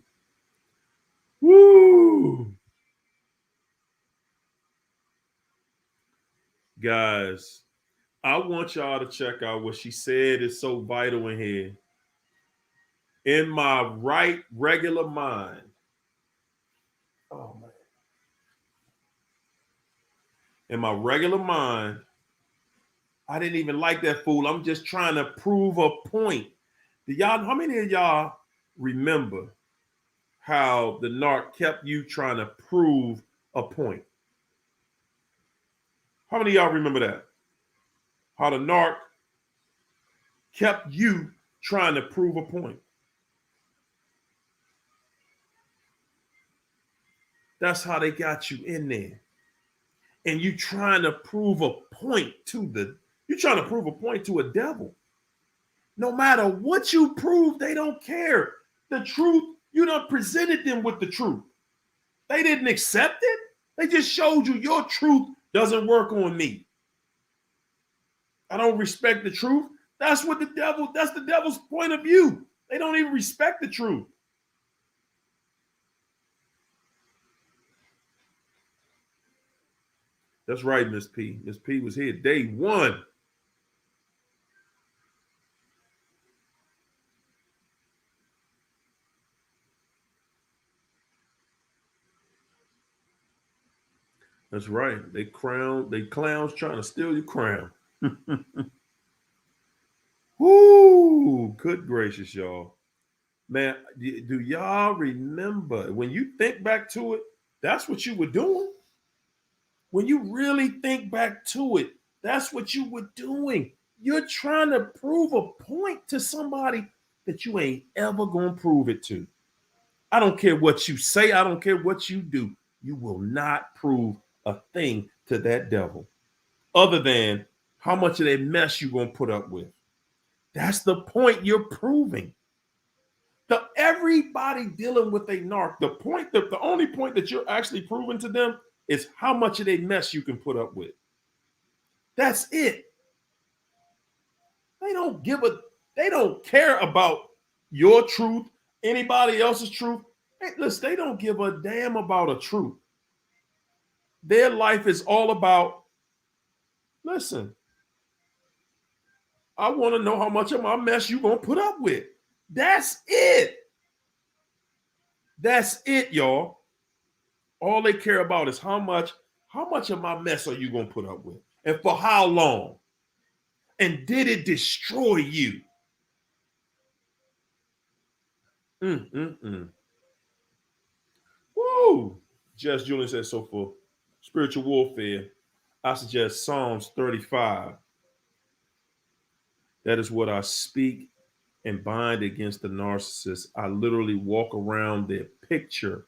Woo! Guys, I want y'all to check out what she said is so vital in here. In my right regular mind. Oh man. In my regular mind, I didn't even like that fool. I'm just trying to prove a point. How many of y'all remember how the narc kept you trying to prove a point? How many of y'all remember that? How the narc kept you trying to prove a point. That's how they got you in there. And you trying to prove a point to a devil. No matter what you prove, they don't care. The truth, you done presented them with the truth. They didn't accept it. They just showed you your truth doesn't work on me. I don't respect the truth. That's the devil's point of view. They don't even respect the truth. That's right, Miss P. Miss P was here day one. That's right. They clowns trying to steal your crown. Woo! Good gracious, y'all. Man, do y'all remember when you think back to it, that's what you were doing? When you really think back to it, that's what you were doing. You're trying to prove a point to somebody that you ain't ever gonna prove it to. I don't care what you say, I don't care what you do. You will not prove a thing to that devil other than how much of that mess you're gonna put up with. That's the point you're proving. Everybody dealing with a narc, the only point that you're actually proving to them is how much of a mess you can put up with. That's it. They don't care about your truth, anybody else's truth. Hey, listen, they don't give a damn about a truth. Their life is all about, listen, I want to know how much of my mess you're going to put up with. That's it. That's it, y'all. All they care about is how much of my mess are you going to put up with? And for how long? And did it destroy you? Woo! Just Julian says, so for spiritual warfare, I suggest Psalms 35. That is what I speak and bind against the narcissist. I literally walk around their picture,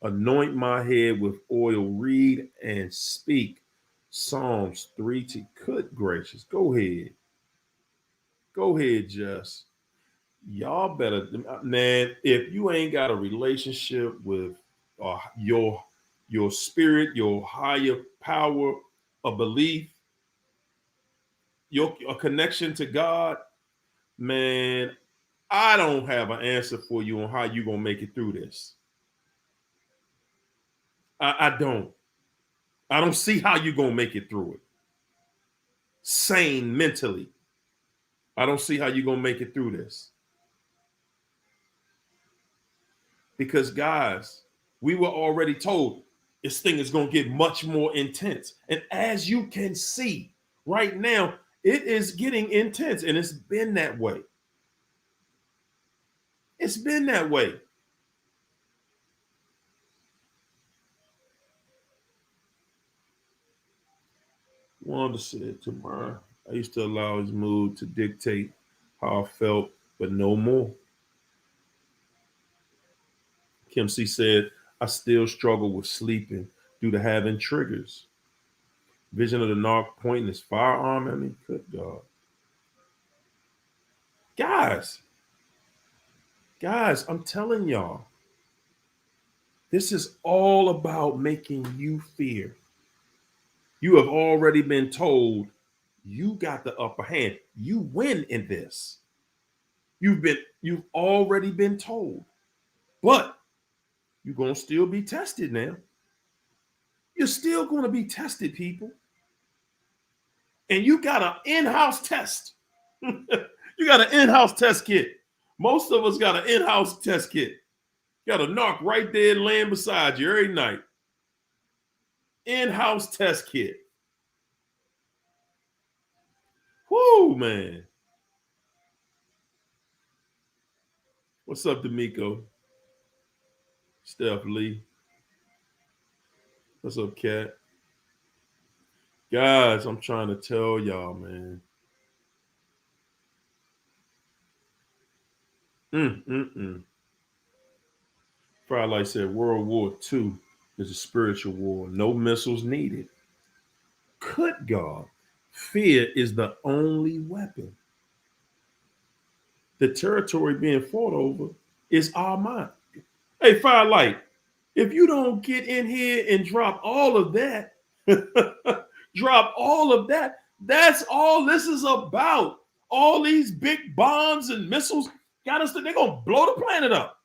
anoint my head with oil, read and speak Psalms 3 to good gracious. Go ahead. Go ahead, Jess. Y'all better, man, if you ain't got a relationship with your spirit, your higher power, a belief, a connection to God, man, I don't have an answer for you on how you're going to make it through this. I don't. I don't see how you're going to make it through it. Sane mentally. I don't see how you're going to make it through this. Because, guys, we were already told this thing is going to get much more intense. And as you can see right now, it is getting intense, and it's been that way. It's been that way. Wanda said tomorrow, I used to allow his mood to dictate how I felt, but no more. Kim C said, I still struggle with sleeping due to having triggers. Vision of the narc pointing his firearm at me. Good God. Guys, I'm telling y'all, this is all about making you fear. You have already been told you got the upper hand. You win in this. You've already been told. But you're going to still be tested now. You're still going to be tested, people. And you got an in-house test. You got an in-house test kit. Most of us got an in-house test kit. You got a narc right there laying beside you every night. In-house test kit. Woo, man. What's up, D'Amico? Steph Lee. What's up, Kat? Guys, I'm trying to tell y'all, man. Firelight said World War II is a spiritual war. No missiles needed. Good God. Fear is the only weapon. The territory being fought over is our mind. Hey, Firelight, if you don't get in here and drop all of that, drop all of that, that's all this is about. All these big bombs and missiles got us, they're going to blow the planet up.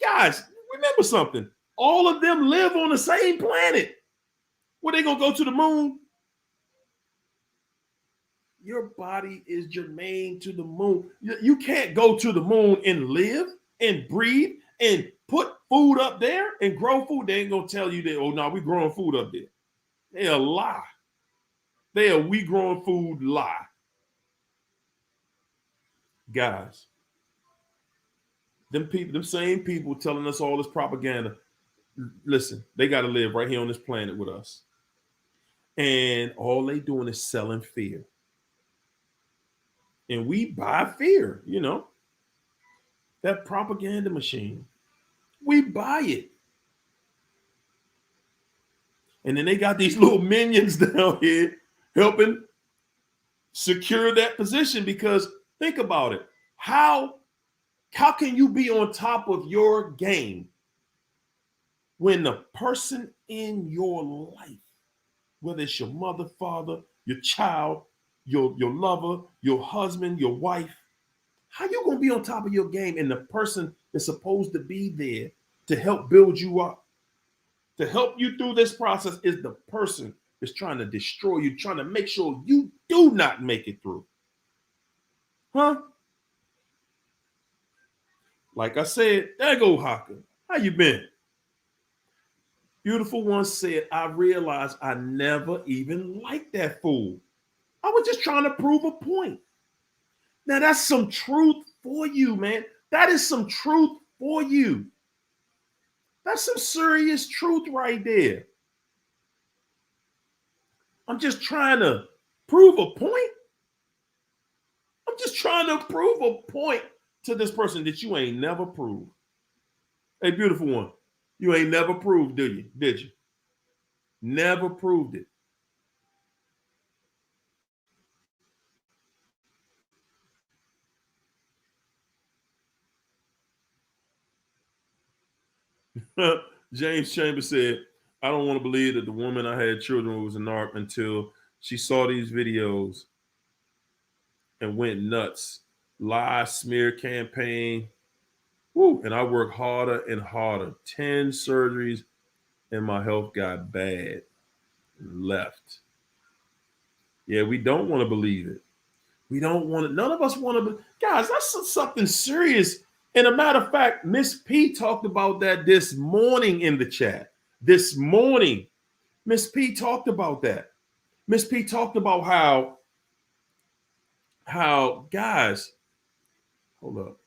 Guys, remember something. All of them live on the same planet. Were they going to go to the moon? Your body is germane to the moon. You can't go to the moon and live and breathe and put food up there and grow food. They ain't going to tell you that, oh, no, we growing food up there. They'll lie. We growing food lie. Guys, them same people telling us all this propaganda, listen, they got to live right here on this planet with us. And all they doing is selling fear. And we buy fear, you know, that propaganda machine. We buy it. And then they got these little minions down here helping secure that position, because think about it. How can you be on top of your game when the person in your life, whether it's your mother, father, your child, your lover, your husband, your wife, how you going to be on top of your game and the person that's supposed to be there to help build you up, to help you through this process, is the person that's trying to destroy you, trying to make sure you do not make it through? Huh? Like I said, there go Haka. How you been? Beautiful One said, I realized I never even liked that fool. I was just trying to prove a point. Now that's some truth for you, man. That is some truth for you. That's some serious truth right there. I'm just trying to prove a point. I'm just trying to prove a point to this person that you ain't never proved. Hey, Beautiful One, you ain't never proved, do you? Did you? Never proved it. James Chambers said, I don't want to believe that the woman I had children with was a narc until she saw these videos and went nuts. Lie, smear campaign. Woo, and I worked harder and harder. 10 surgeries and my health got bad and left. Yeah, we don't want to believe it. We don't want to, none of us want to, guys, that's something serious. And a matter of fact, Miss P talked about that this morning in the chat. This morning, Miss P talked about that. Miss P talked about how guys, hold up.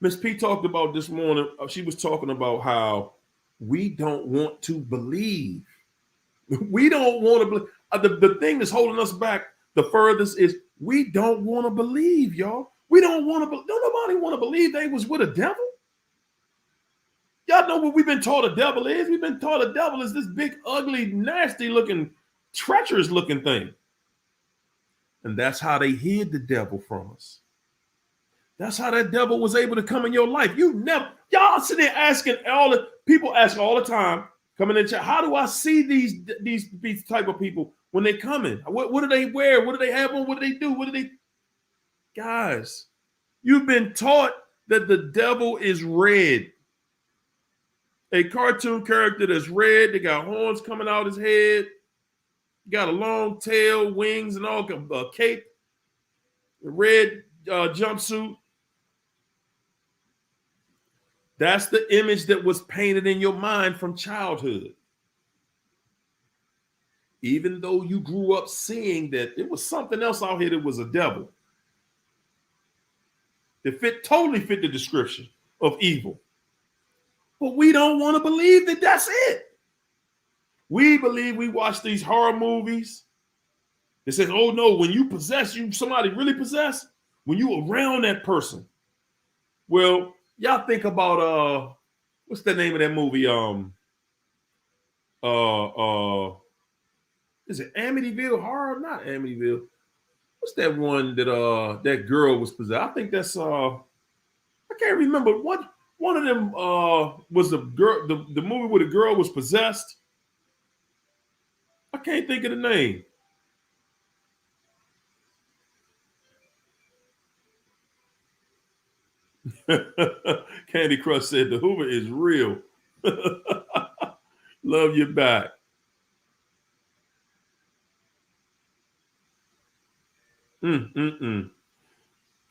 Miss P talked about this morning. She was talking about how we don't want to believe. We don't want to believe. The thing that's holding us back the furthest is we don't want to believe, y'all. We don't want to. Don't nobody want to believe they was with a devil. Y'all know what we've been taught a devil is? We've been taught a devil is this big, ugly, nasty looking, treacherous looking thing. And that's how they hid the devil from us. That's how that devil was able to come in your life. Y'all sitting there asking people ask all the time, coming in chat, how do I see these type of people when they come in? What do they wear? What do they have on? What do they do? Guys, you've been taught that the devil is red. A cartoon character that's red. They got horns coming out his head. Got a long tail, wings, and all, a cape, a red jumpsuit. That's the image that was painted in your mind from childhood. Even though you grew up seeing that it was something else out here that was a devil. That totally fit the description of evil. But we don't want to believe that that's it. We believe we watch these horror movies. It says, oh no, when you possess, somebody really possessed, when you around that person. Well, y'all think about what's the name of that movie? Is it Amityville Horror? Not Amityville. What's that one that that girl was possessed? I think that's I can't remember what one of them was the girl, the movie where the girl was possessed. I can't think of the name. Candy Crush said the Hoover is real. Love you back.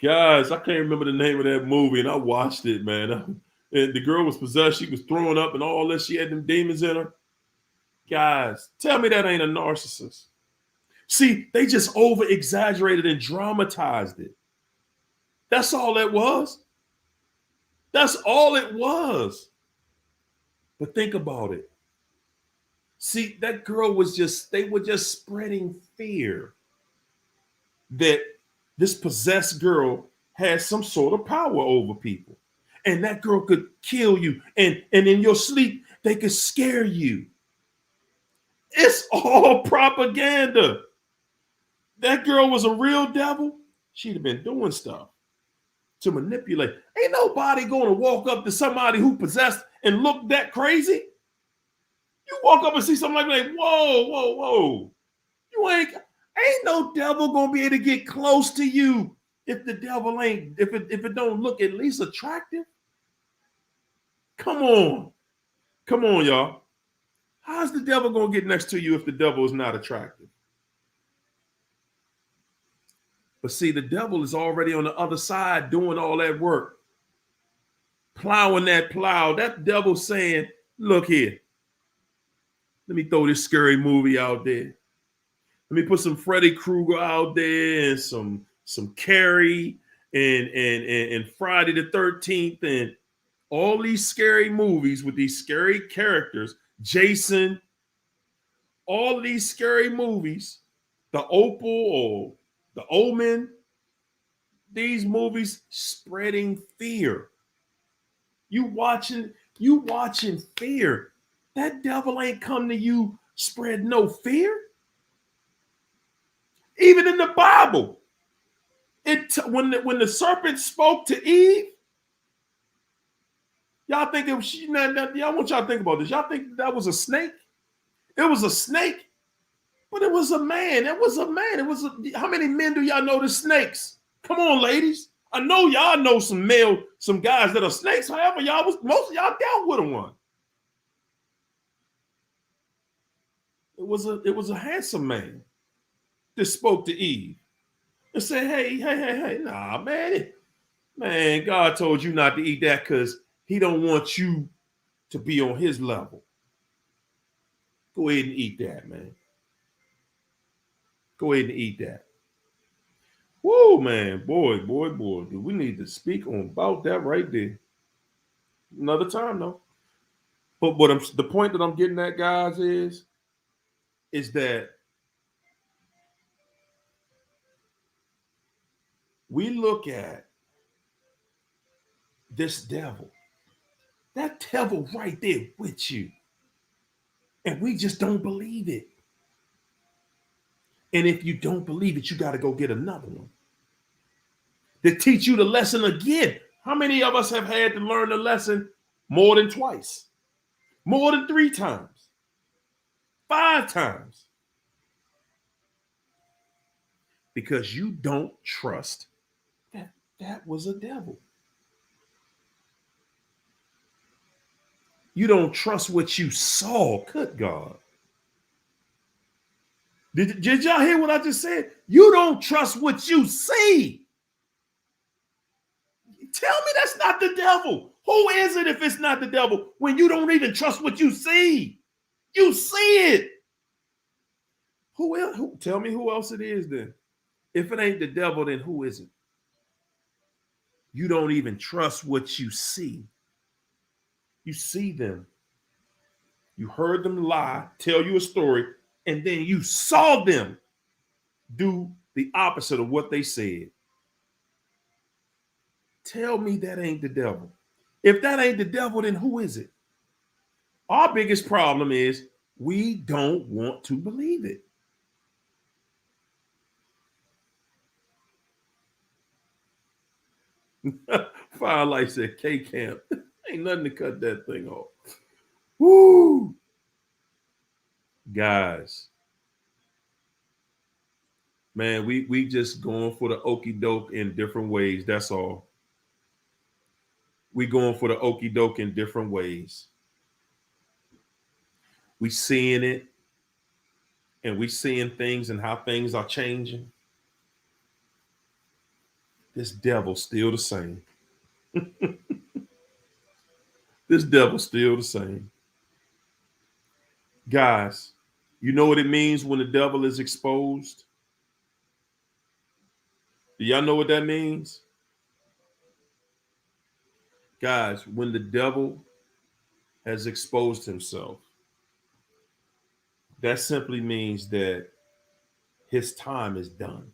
Guys, I can't remember the name of that movie, and I watched it, man. And the girl was possessed. She was throwing up and all that. She had them demons in her. Guys, tell me that ain't a narcissist. See, they just over exaggerated and dramatized it. That's all it was. That's all it was. But think about it. See, that girl they were just spreading fear that this possessed girl had some sort of power over people. And that girl could kill you. And in your sleep, they could scare you. It's all propaganda. That girl was a real devil. She'd have been doing stuff to manipulate. Ain't nobody going to walk up to somebody who possessed and look that crazy. You walk up and see something like, whoa, whoa, whoa. You ain't no devil going to be able to get close to you if the devil ain't, if it don't look at least attractive. Come on, y'all. How's the devil going to get next to you if the devil is not attractive? But see, the devil is already on the other side doing all that work. Plowing that plow. That devil saying, look here. Let me throw this scary movie out there. Let me put some Freddy Krueger out there and some Carrie and Friday the 13th and all these scary movies with these scary characters. Jason, all of these scary movies, the Opal or the Omen, these movies spreading fear. You watching fear. That devil ain't come to you spread no fear. Even in the Bible, when the serpent spoke to Eve, y'all think it was y'all want y'all to think about this. Y'all think that was a snake? It was a snake, but it was a man. It was a man. How many men do y'all know the snakes? Come on, ladies. I know y'all know some guys that are snakes. However, most of y'all dealt with one. It was a handsome man that spoke to Eve and said, hey, nah, man, God told you not to eat that because he don't want you to be on his level. Go ahead and eat that, man. Go ahead and eat that. Whoa, man, boy. We need to speak on about that right there. Another time, though. But the point that I'm getting at, guys, is that we look at this devil, that devil right there with you, and we just don't believe it. And if you don't believe it, you got to go get another one to teach you the lesson again. How many of us have had to learn the lesson more than twice, more than 3 times, 5 times? Because you don't trust that was a devil. You don't trust what you saw. Good God. Did y'all hear what I just said? You don't trust what you see. Tell me that's not the devil. Who is it if it's not the devil when you don't even trust what you see? You see it. Who else? Tell me who else it is then. If it ain't the devil, then who is it? You don't even trust what you see. You see them. You heard them lie, tell you a story, and then you saw them do the opposite of what they said. Tell me that ain't the devil. If that ain't the devil, then who is it? Our biggest problem is we don't want to believe it. Firelight said, K-Camp. Ain't nothing to cut that thing off. Woo! Guys. Man, we just going for the okie doke in different ways. That's all. We going for the okie doke in different ways. We seeing it, and we seeing things and how things are changing. This devil's still the same. This devil's still the same. Guys, you know what it means when the devil is exposed? Do y'all know what that means? Guys, when the devil has exposed himself, that simply means that his time is done.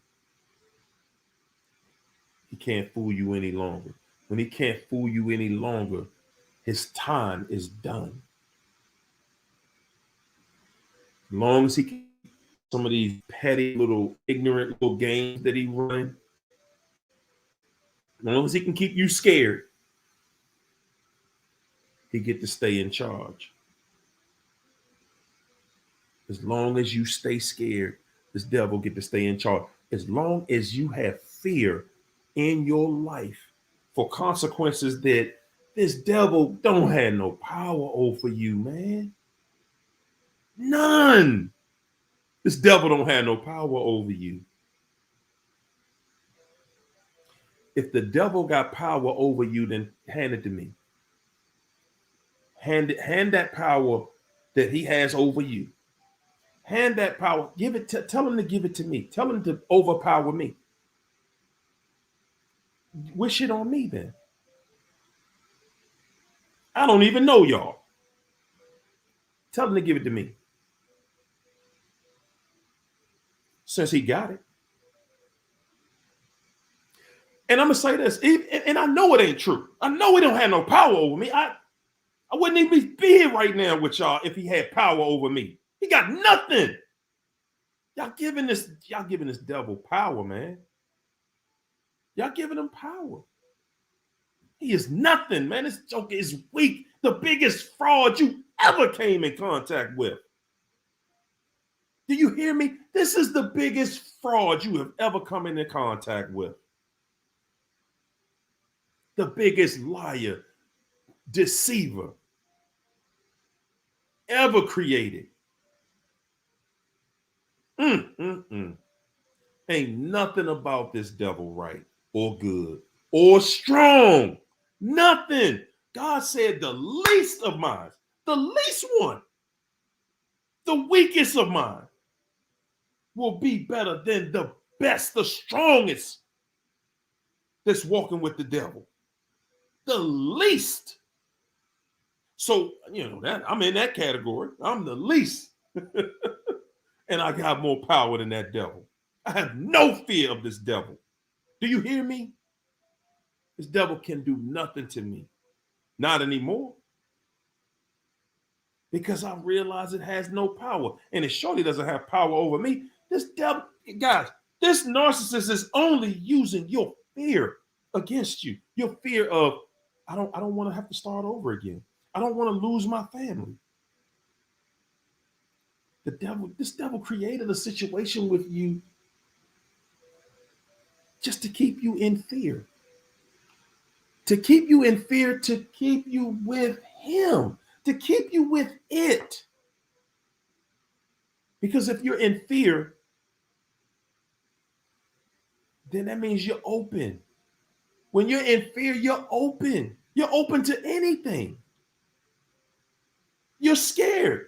He can't fool you any longer. When he can't fool you any longer, his time is done. As long as he can, some of these petty little ignorant little games that he run, as long as he can keep you scared, he get to stay in charge. As long as you stay scared, this devil get to stay in charge. As long as you have fear in your life for consequences that this devil don't have no power over you, man. None. This devil don't have no power over you. If the devil got power over you, then hand it to me. Hand that power that he has over you. Hand that power. Tell him to give it to me. Tell him to overpower me. Wish it on me then. I don't even know y'all. Tell him to give it to me. Since he got it. And I'm going to say this, and I know it ain't true. I know he don't have no power over me. I wouldn't even be here right now with y'all if he had power over me. He got nothing. Y'all giving this devil power, man. Y'all giving him power. He is nothing, man. This joker is weak. The biggest fraud you ever came in contact with. Do you hear me? This is the biggest fraud you have ever come into contact with. The biggest liar, deceiver ever created. Ain't nothing about this devil right or good or strong. Nothing. God said the least of mine, the least one, the weakest of mine will be better than the best, the strongest that's walking with the devil. The least. So, that I'm in that category. I'm the least. And I got more power than that devil. I have no fear of this devil. Do you hear me? This devil can do nothing to me. Not anymore. Because I realize it has no power. And it surely doesn't have power over me. This devil, guys, this narcissist is only using your fear against you. Your fear of, I don't want to have to start over again. I don't want to lose my family. This devil created a situation with you just to keep you in fear. To keep you in fear, to keep you with him, to keep you with it. Because if you're in fear, then that means you're open. When you're in fear, you're open. You're open to anything. You're scared.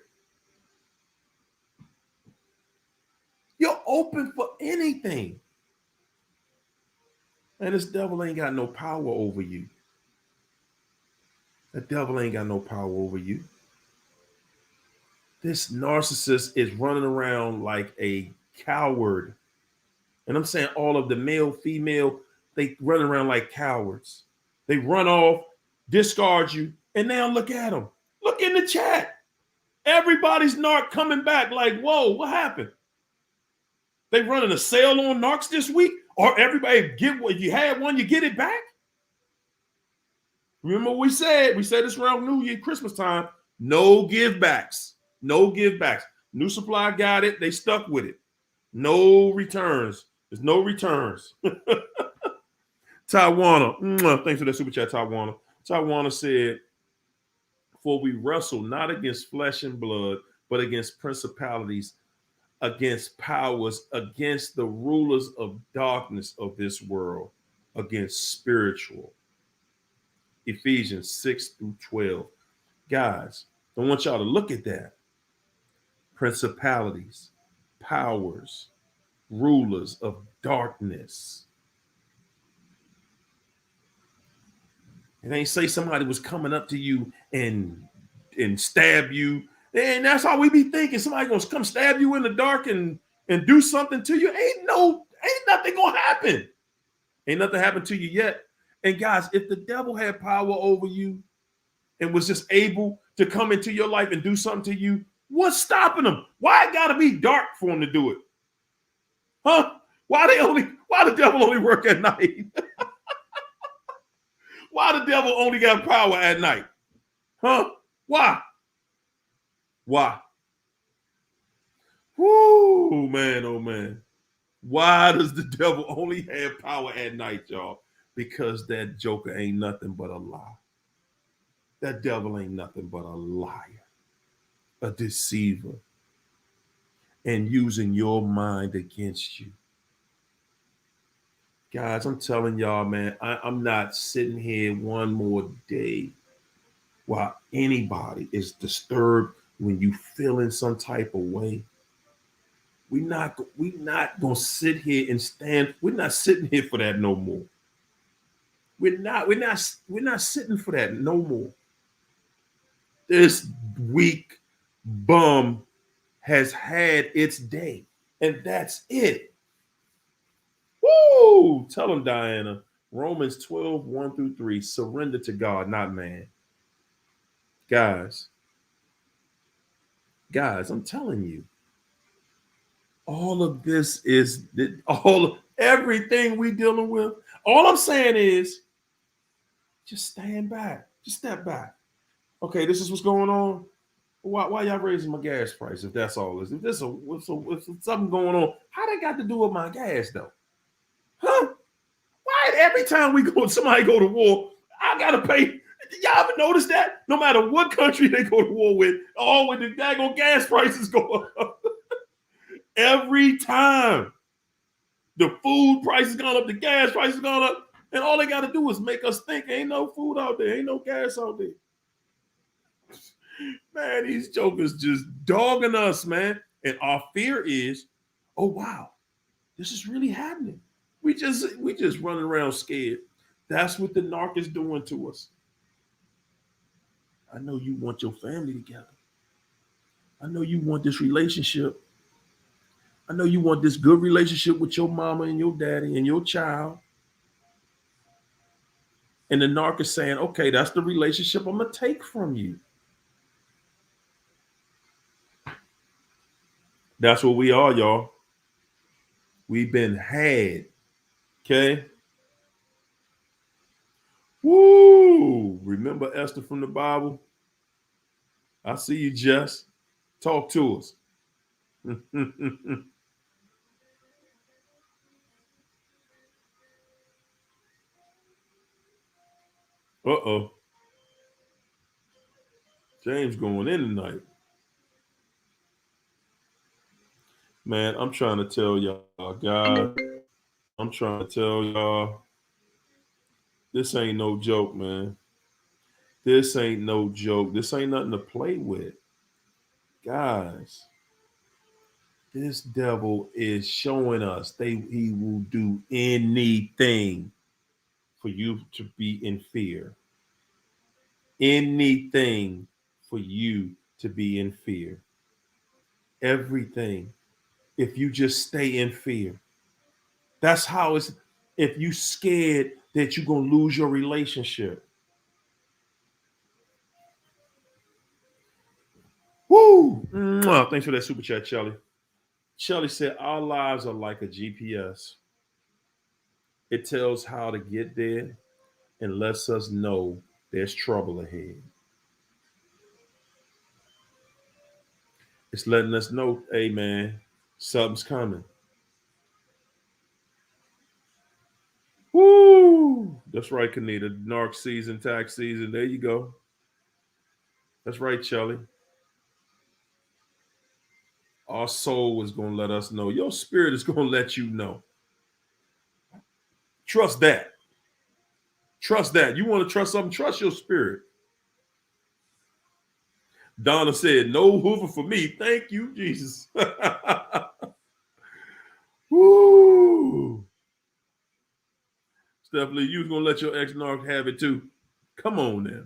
You're open for anything. And this devil ain't got no power over you. The devil ain't got no power over you. This narcissist is running around like a coward. And I'm saying all of the male, female, they run around like cowards. They run off, discard you, and now look at them. Look in the chat. Everybody's narc coming back like, whoa, what happened? They running a sale on narcs this week? Or everybody get what you had one, you get it back? Remember what we said? We said this around New Year, Christmas time. No give backs. No give backs. New Supply got it. They stuck with it. No returns. There's no returns. Tawana, thanks for that super chat, Tawana. Tawana said, for we wrestle not against flesh and blood, but against principalities, against powers, against the rulers of darkness of this world, against spiritual. Ephesians 6-12. Guys, I want y'all to look at that. Principalities, powers, rulers of darkness. It ain't say somebody was coming up to you and stab you. And that's how we be thinking. Somebody gonna come stab you in the dark and do something to you. Ain't nothing gonna happen. Ain't nothing happened to you yet. And guys, if the devil had power over you and was just able to come into your life and do something to you, what's stopping him? Why it gotta be dark for him to do it? Huh? Why the devil only work at night? Why the devil only got power at night? Huh? Why? Why? Whoo, man, oh man. Why does the devil only have power at night, y'all? Because that joker ain't nothing but a lie. That devil ain't nothing but a liar, a deceiver, and using your mind against you. Guys, I'm telling y'all, man, I'm not sitting here one more day while anybody is disturbed when you feel in some type of way. We're not gonna sit here and stand. We're not sitting here for that no more. We're not sitting for that no more. This weak bum has had its day, and that's it. Woo! Tell him, Diana. Romans 12, 1-3. Surrender to God, not man. Guys, I'm telling you, all of this is everything we dealing with. All I'm saying is just stand back. Just step back. Okay, this is what's going on. Why y'all raising my gas price if that's all? If there's something going on, how that got to do with my gas though? Huh? Why every time somebody go to war, I gotta pay? Y'all ever notice that? No matter what country they go to war with, when the daggone gas prices go up. Every time the food prices gone up, the gas prices gone up, and all they gotta do is make us think ain't no food out there, ain't no gas out there. Man, these jokers just dogging us, man. And our fear is, oh wow, this is really happening. We just running around scared. That's what the narc is doing to us. I know you want your family together. I know you want this relationship. I know you want this good relationship with your mama and your daddy and your child. And the narc is saying, okay, that's the relationship I'm going to take from you. That's what we are, y'all. We've been had. Okay? Woo! Remember Esther from the Bible? I see you, Jess. Talk to us. Uh-oh. James going in tonight. Man, I'm trying to tell y'all, guys. I'm trying to tell y'all, this ain't no joke, man. This ain't no joke. This ain't nothing to play with. Guys, this devil is showing us he will do anything for you to be in fear. Anything for you to be in fear. Everything. If you just stay in fear. That's how it's, if you scared that you're going to lose your relationship. Woo! Mwah. Thanks for that super chat, Shelly. Shelly said, our lives are like a GPS. It tells how to get there and lets us know there's trouble ahead. It's letting us know, hey man, something's coming. Woo! That's right, Kanita. Narc season, tax season. There you go. That's right, Shelly. Our soul is going to let us know. Your spirit is going to let you know. Trust that. Trust that. You want to trust something? Trust your spirit. Donna said, no hoover for me. Thank you, Jesus. Woo! Stephanie, you was going to let your ex-narc have it too. Come on now.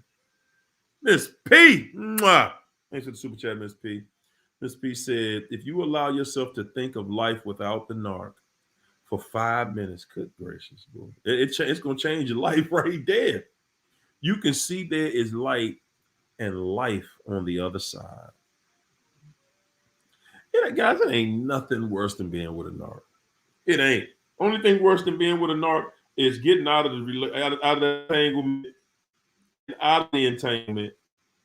Miss P. Mwah. Thanks for the super chat, Miss P. Miss P said, if you allow yourself to think of life without the narc for 5 minutes, good gracious, boy, it's going to change your life right there. You can see there is light and life on the other side. Yeah, guys, it ain't nothing worse than being with a narc. It ain't. Only thing worse than being with a narc is getting out of the entanglement,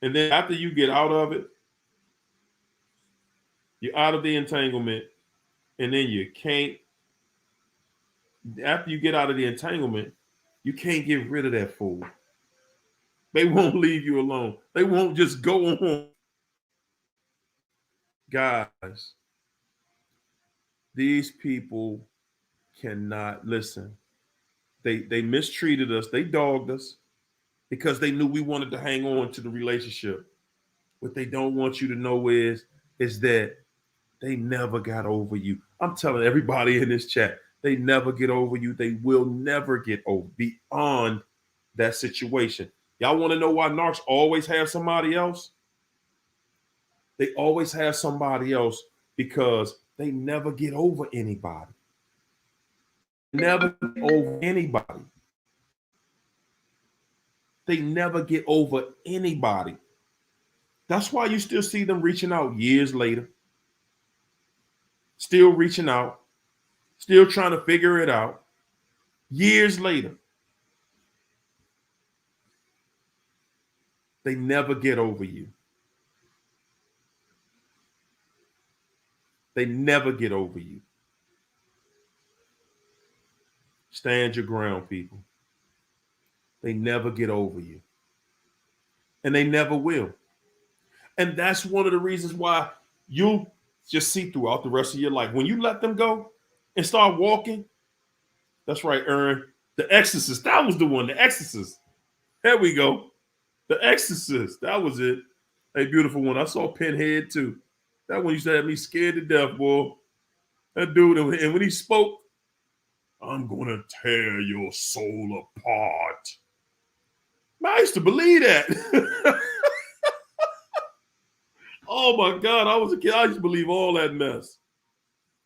and then after you get out of it, you're out of the entanglement, and then you can't. After you get out of the entanglement, you can't get rid of that fool. They won't leave you alone. They won't just go on. Guys, these people cannot listen. They mistreated us. They dogged us because they knew we wanted to hang on to the relationship. What they don't want you to know is that they never got over you. I'm telling everybody in this chat, they never get over you. They will never get over beyond that situation. Y'all want to know why narcs always have somebody else? They always have somebody else because they never get over anybody. Never get over anybody. They never get over anybody. That's why you still see them reaching out years later. Still reaching out. Still trying to figure it out. Years later. They never get over you. They never get over you. Stand your ground, people. They never get over you. And they never will. And that's one of the reasons why you'll just see throughout the rest of your life. When you let them go and start walking, that's right, Aaron. The Exorcist. That was the one. The Exorcist. There we go. The Exorcist. That was it. A beautiful one. I saw Pinhead too. That one used to have me scared to death, boy. That dude, and when he spoke, I'm gonna tear your soul apart. Man, I used to believe that. Oh my God, I was a kid. I used to believe all that mess.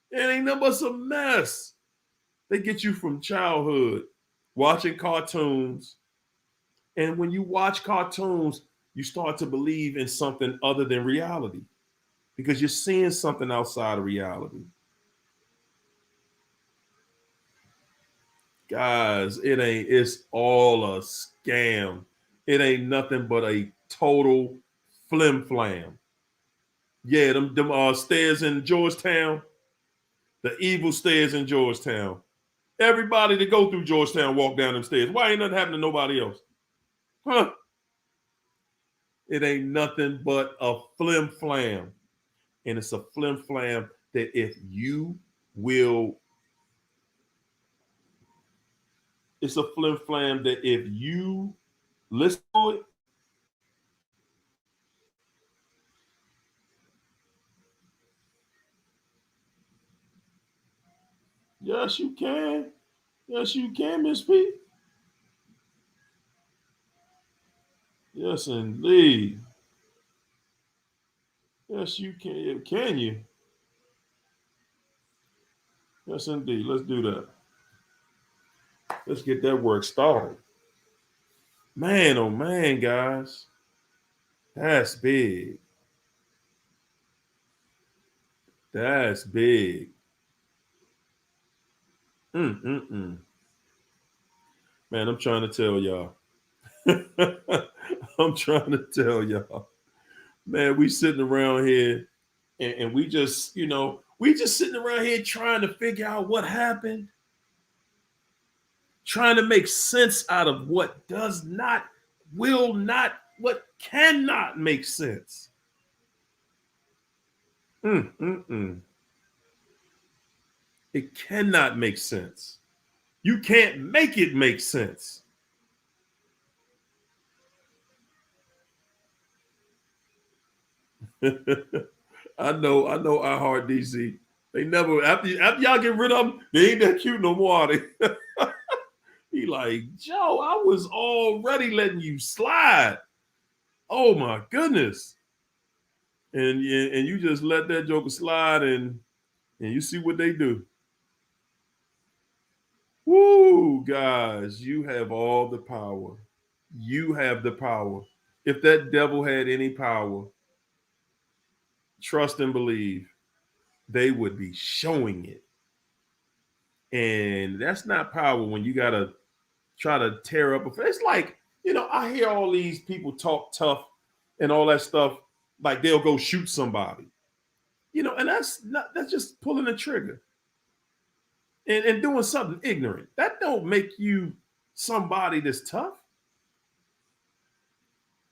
It ain't nothing but some mess. They get you from childhood, watching cartoons. And when you watch cartoons, you start to believe in something other than reality because you're seeing something outside of reality. Guys, it's all a scam. It ain't nothing but a total flim flam. Yeah, them stairs in Georgetown, the evil stairs in Georgetown. Everybody that go through Georgetown walk down them stairs. Why ain't nothing happening to nobody else? Huh? It ain't nothing but a flim flam. And it's a flim flam that if you will, it's a flim flam that if you listen to it, Yes, you can. Yes, you can, Miss P. Yes, indeed. Yes, you can. Can you? Yes, indeed. Let's do that. Let's get that work started. Man, oh man, guys. That's big. That's big. Mm-mm-mm. Man, I'm trying to tell y'all. I'm trying to tell y'all. Man, we sitting around here and we just, we just sitting around here trying to figure out what happened, trying to make sense out of what does not, will not, what cannot make sense. Mm-mm-mm. It cannot make sense. You can't make it make sense. I know. I heart DC. They never after y'all get rid of them, they ain't that cute no more. He like, Joe, I was already letting you slide. Oh my goodness. And you just let that joker slide and you see what they do. Woo, guys, you have all the power. You have the power. If that devil had any power, trust and believe, they would be showing it. And that's not power when you gotta try to tear up. It's like, I hear all these people talk tough and all that stuff, like they'll go shoot somebody. And that's just pulling the trigger and doing something ignorant. That don't make you somebody that's tough.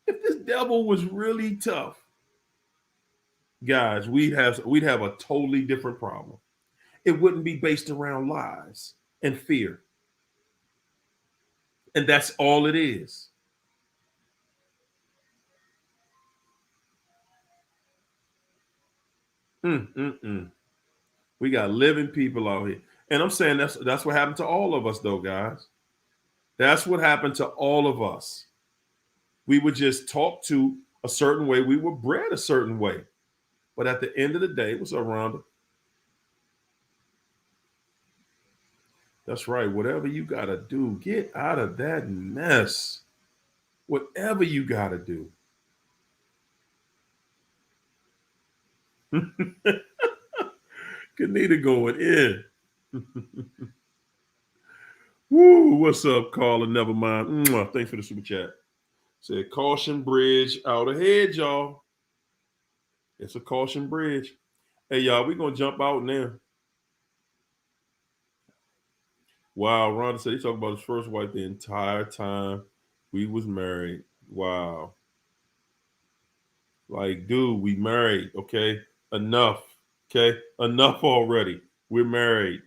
If this devil was really tough, guys, we'd have a totally different problem. It wouldn't be based around lies and fear. And that's all it is. Mm-mm-mm. We got living people out here. And I'm saying that's what happened to all of us, though, guys. That's what happened to all of us. We were just taught to a certain way. We were bred a certain way. But at the end of the day, it was around. That's right. Whatever you got to do, get out of that mess. Whatever you got to do. Kanita going in. Woo, what's up, Carla? Never mind. Thanks for the super chat. Said caution bridge out ahead, y'all. It's a caution bridge. Hey, y'all, we're going to jump out now. Wow, Rhonda said he talked about his first wife the entire time we was married. Wow. Like, dude, we married, okay? Enough, okay? Enough already. We're married.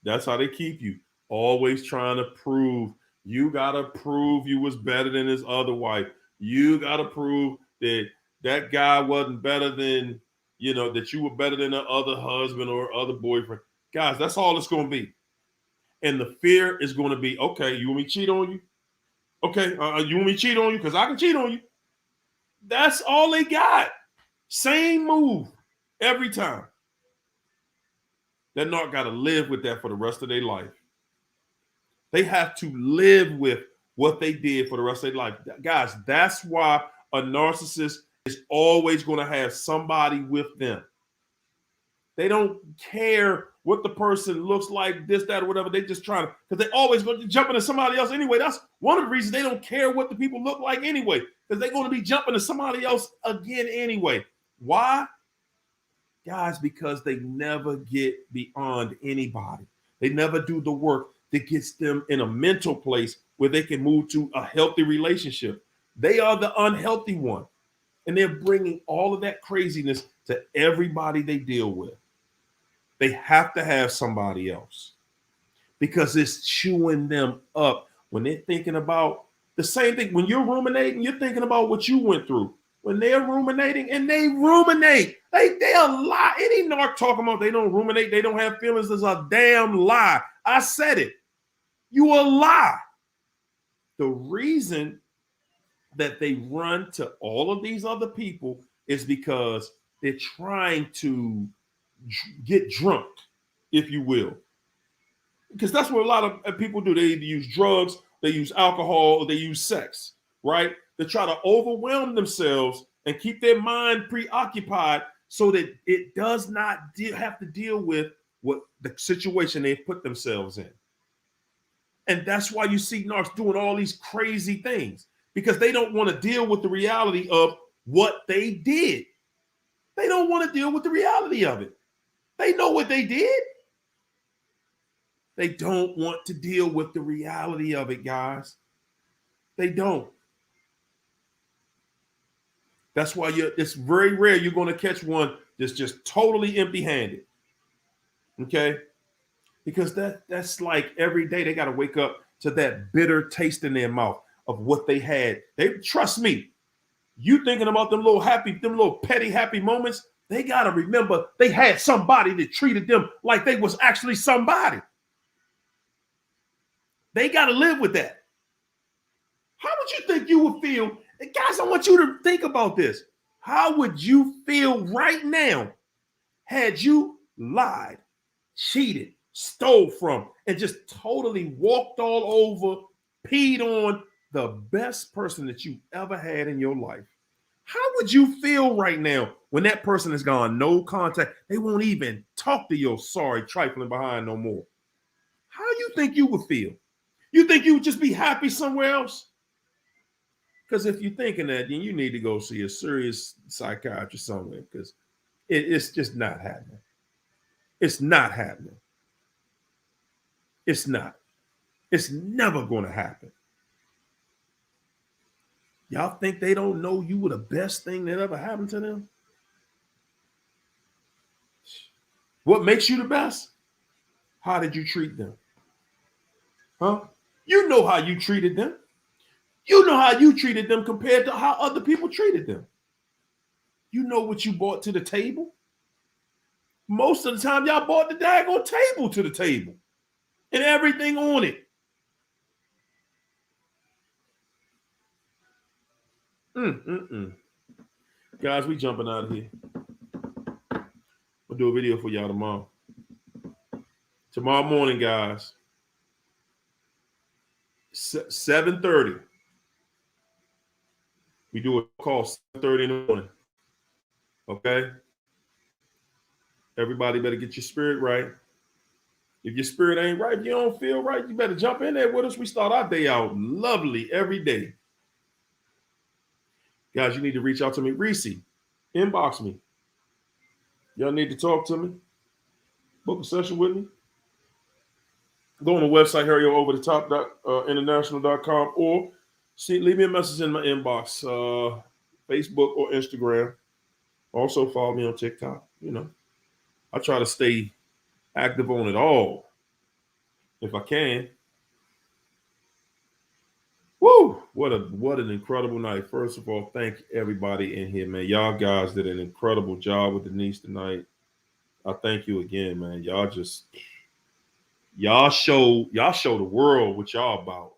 That's how they keep you. Always trying to prove. You got to prove you was better than his other wife. You got to prove that that guy wasn't better than, that you were better than the other husband or other boyfriend. Guys, that's all it's going to be. And the fear is going to be, okay, you want me to cheat on you? Okay, you want me to cheat on you? Because I can cheat on you. That's all they got. Same move every time. That narc got to live with that for the rest of their life. They have to live with what they did for the rest of their life. Guys, that's why a narcissist is always going to have somebody with them. They don't care what the person looks like, this, that, or whatever. They just trying to, because they always going to jump into somebody else anyway. That's one of the reasons they don't care what the people look like anyway, because they're going to be jumping to somebody else again anyway. Why? Guys, because they never get beyond anybody. They never do the work that gets them in a mental place where they can move to a healthy relationship. They are the unhealthy one. And they're bringing all of that craziness to everybody they deal with. They have to have somebody else because it's chewing them up when they're thinking about the same thing. When you're ruminating, you're thinking about what you went through. when they're ruminating, and they ruminate. They a lie. Any narc talking about they don't ruminate, they don't have feelings, is a damn lie. I said it. You a lie. The reason that they run to all of these other people is because they're trying to get drunk, if you will. Because that's what a lot of people do. They either use drugs, they use alcohol, or they use sex, right? They try to overwhelm themselves and keep their mind preoccupied so that it does not have to deal with what the situation they've put themselves in. And that's why you see narcs doing all these crazy things, because they don't want to deal with the reality of what they did. They don't want to deal with the reality of it. They know what they did. They don't want to deal with the reality of it, guys. They don't. That's why it's very rare you're going to catch one that's just totally empty-handed. Okay? Because that's like every day they got to wake up to that bitter taste in their mouth of what they had. They trust me. You thinking about them little petty happy moments, they got to remember they had somebody that treated them like they was actually somebody. They got to live with that. How would you think you would feel? And guys, I want you to think about this. How would you feel right now had you lied, cheated, stole from, and just totally walked all over, peed on the best person that you ever had in your life? How would you feel right now when that person is gone, no contact? They won't even talk to your sorry trifling behind no more. How do you think you would feel? You think you would just be happy somewhere else? Because if you're thinking that, then you need to go see a serious psychiatrist somewhere, because it's just not happening. It's not happening. It's not. It's never going to happen. Y'all think they don't know you were the best thing that ever happened to them? What makes you the best? How did you treat them? Huh? You know how you treated them. You know how you treated them compared to how other people treated them. You know what you brought to the table. Most of the time, y'all brought the daggone table to the table and everything on it. Guys, we jumping out of here. I'll do a video for y'all tomorrow. Tomorrow morning, guys. 7:30. We do a call 7:30 in the morning. Okay? Everybody better get your spirit right. If your spirit ain't right, if you don't feel right, you better jump in there with us. We start our day out lovely every day. Guys, you need to reach out to me. Reese, inbox me. Y'all need to talk to me. Book a session with me. Go on the website, harryoverethetop.international.com, or leave me a message in my inbox, Facebook or Instagram. Also follow me on TikTok. You know, I try to stay active on it all if I can. Woo! What an incredible night. First of all, thank everybody in here, man. Y'all guys did an incredible job with Denise tonight. I thank you again, man. Y'all show the world what y'all about.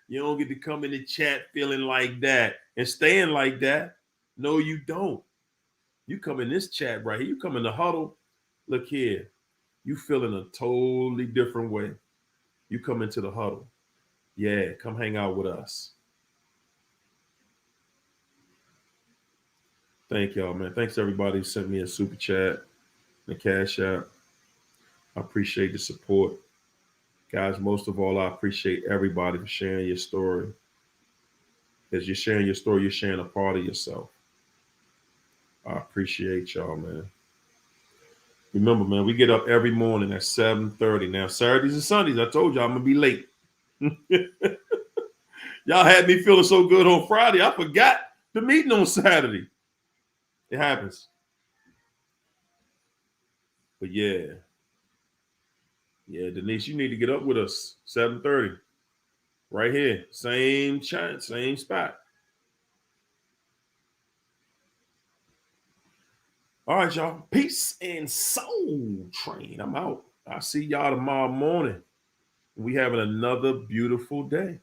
You don't get to come in the chat feeling like that and staying like that. No, you don't. You come in this chat right here. You come in the huddle. Look here. You feel in a totally different way. You come into the huddle. Yeah, come hang out with us. Thank y'all, man. Thanks everybody who sent me a super chat, the Cash App. I appreciate the support. Guys, most of all, I appreciate everybody for sharing your story. As you're sharing your story, you're sharing a part of yourself. I appreciate y'all, man. Remember, man, we get up every morning at 7:30. Now, Saturdays and Sundays, I told y'all I'm going to be late. Y'all had me feeling so good on Friday, I forgot the meeting on Saturday. It happens. But yeah, Denise, you need to get up with us 7:30, right here, same chat, same spot. All right, y'all. Peace and soul train. I'm out. I'll see y'all tomorrow morning. We having another beautiful day.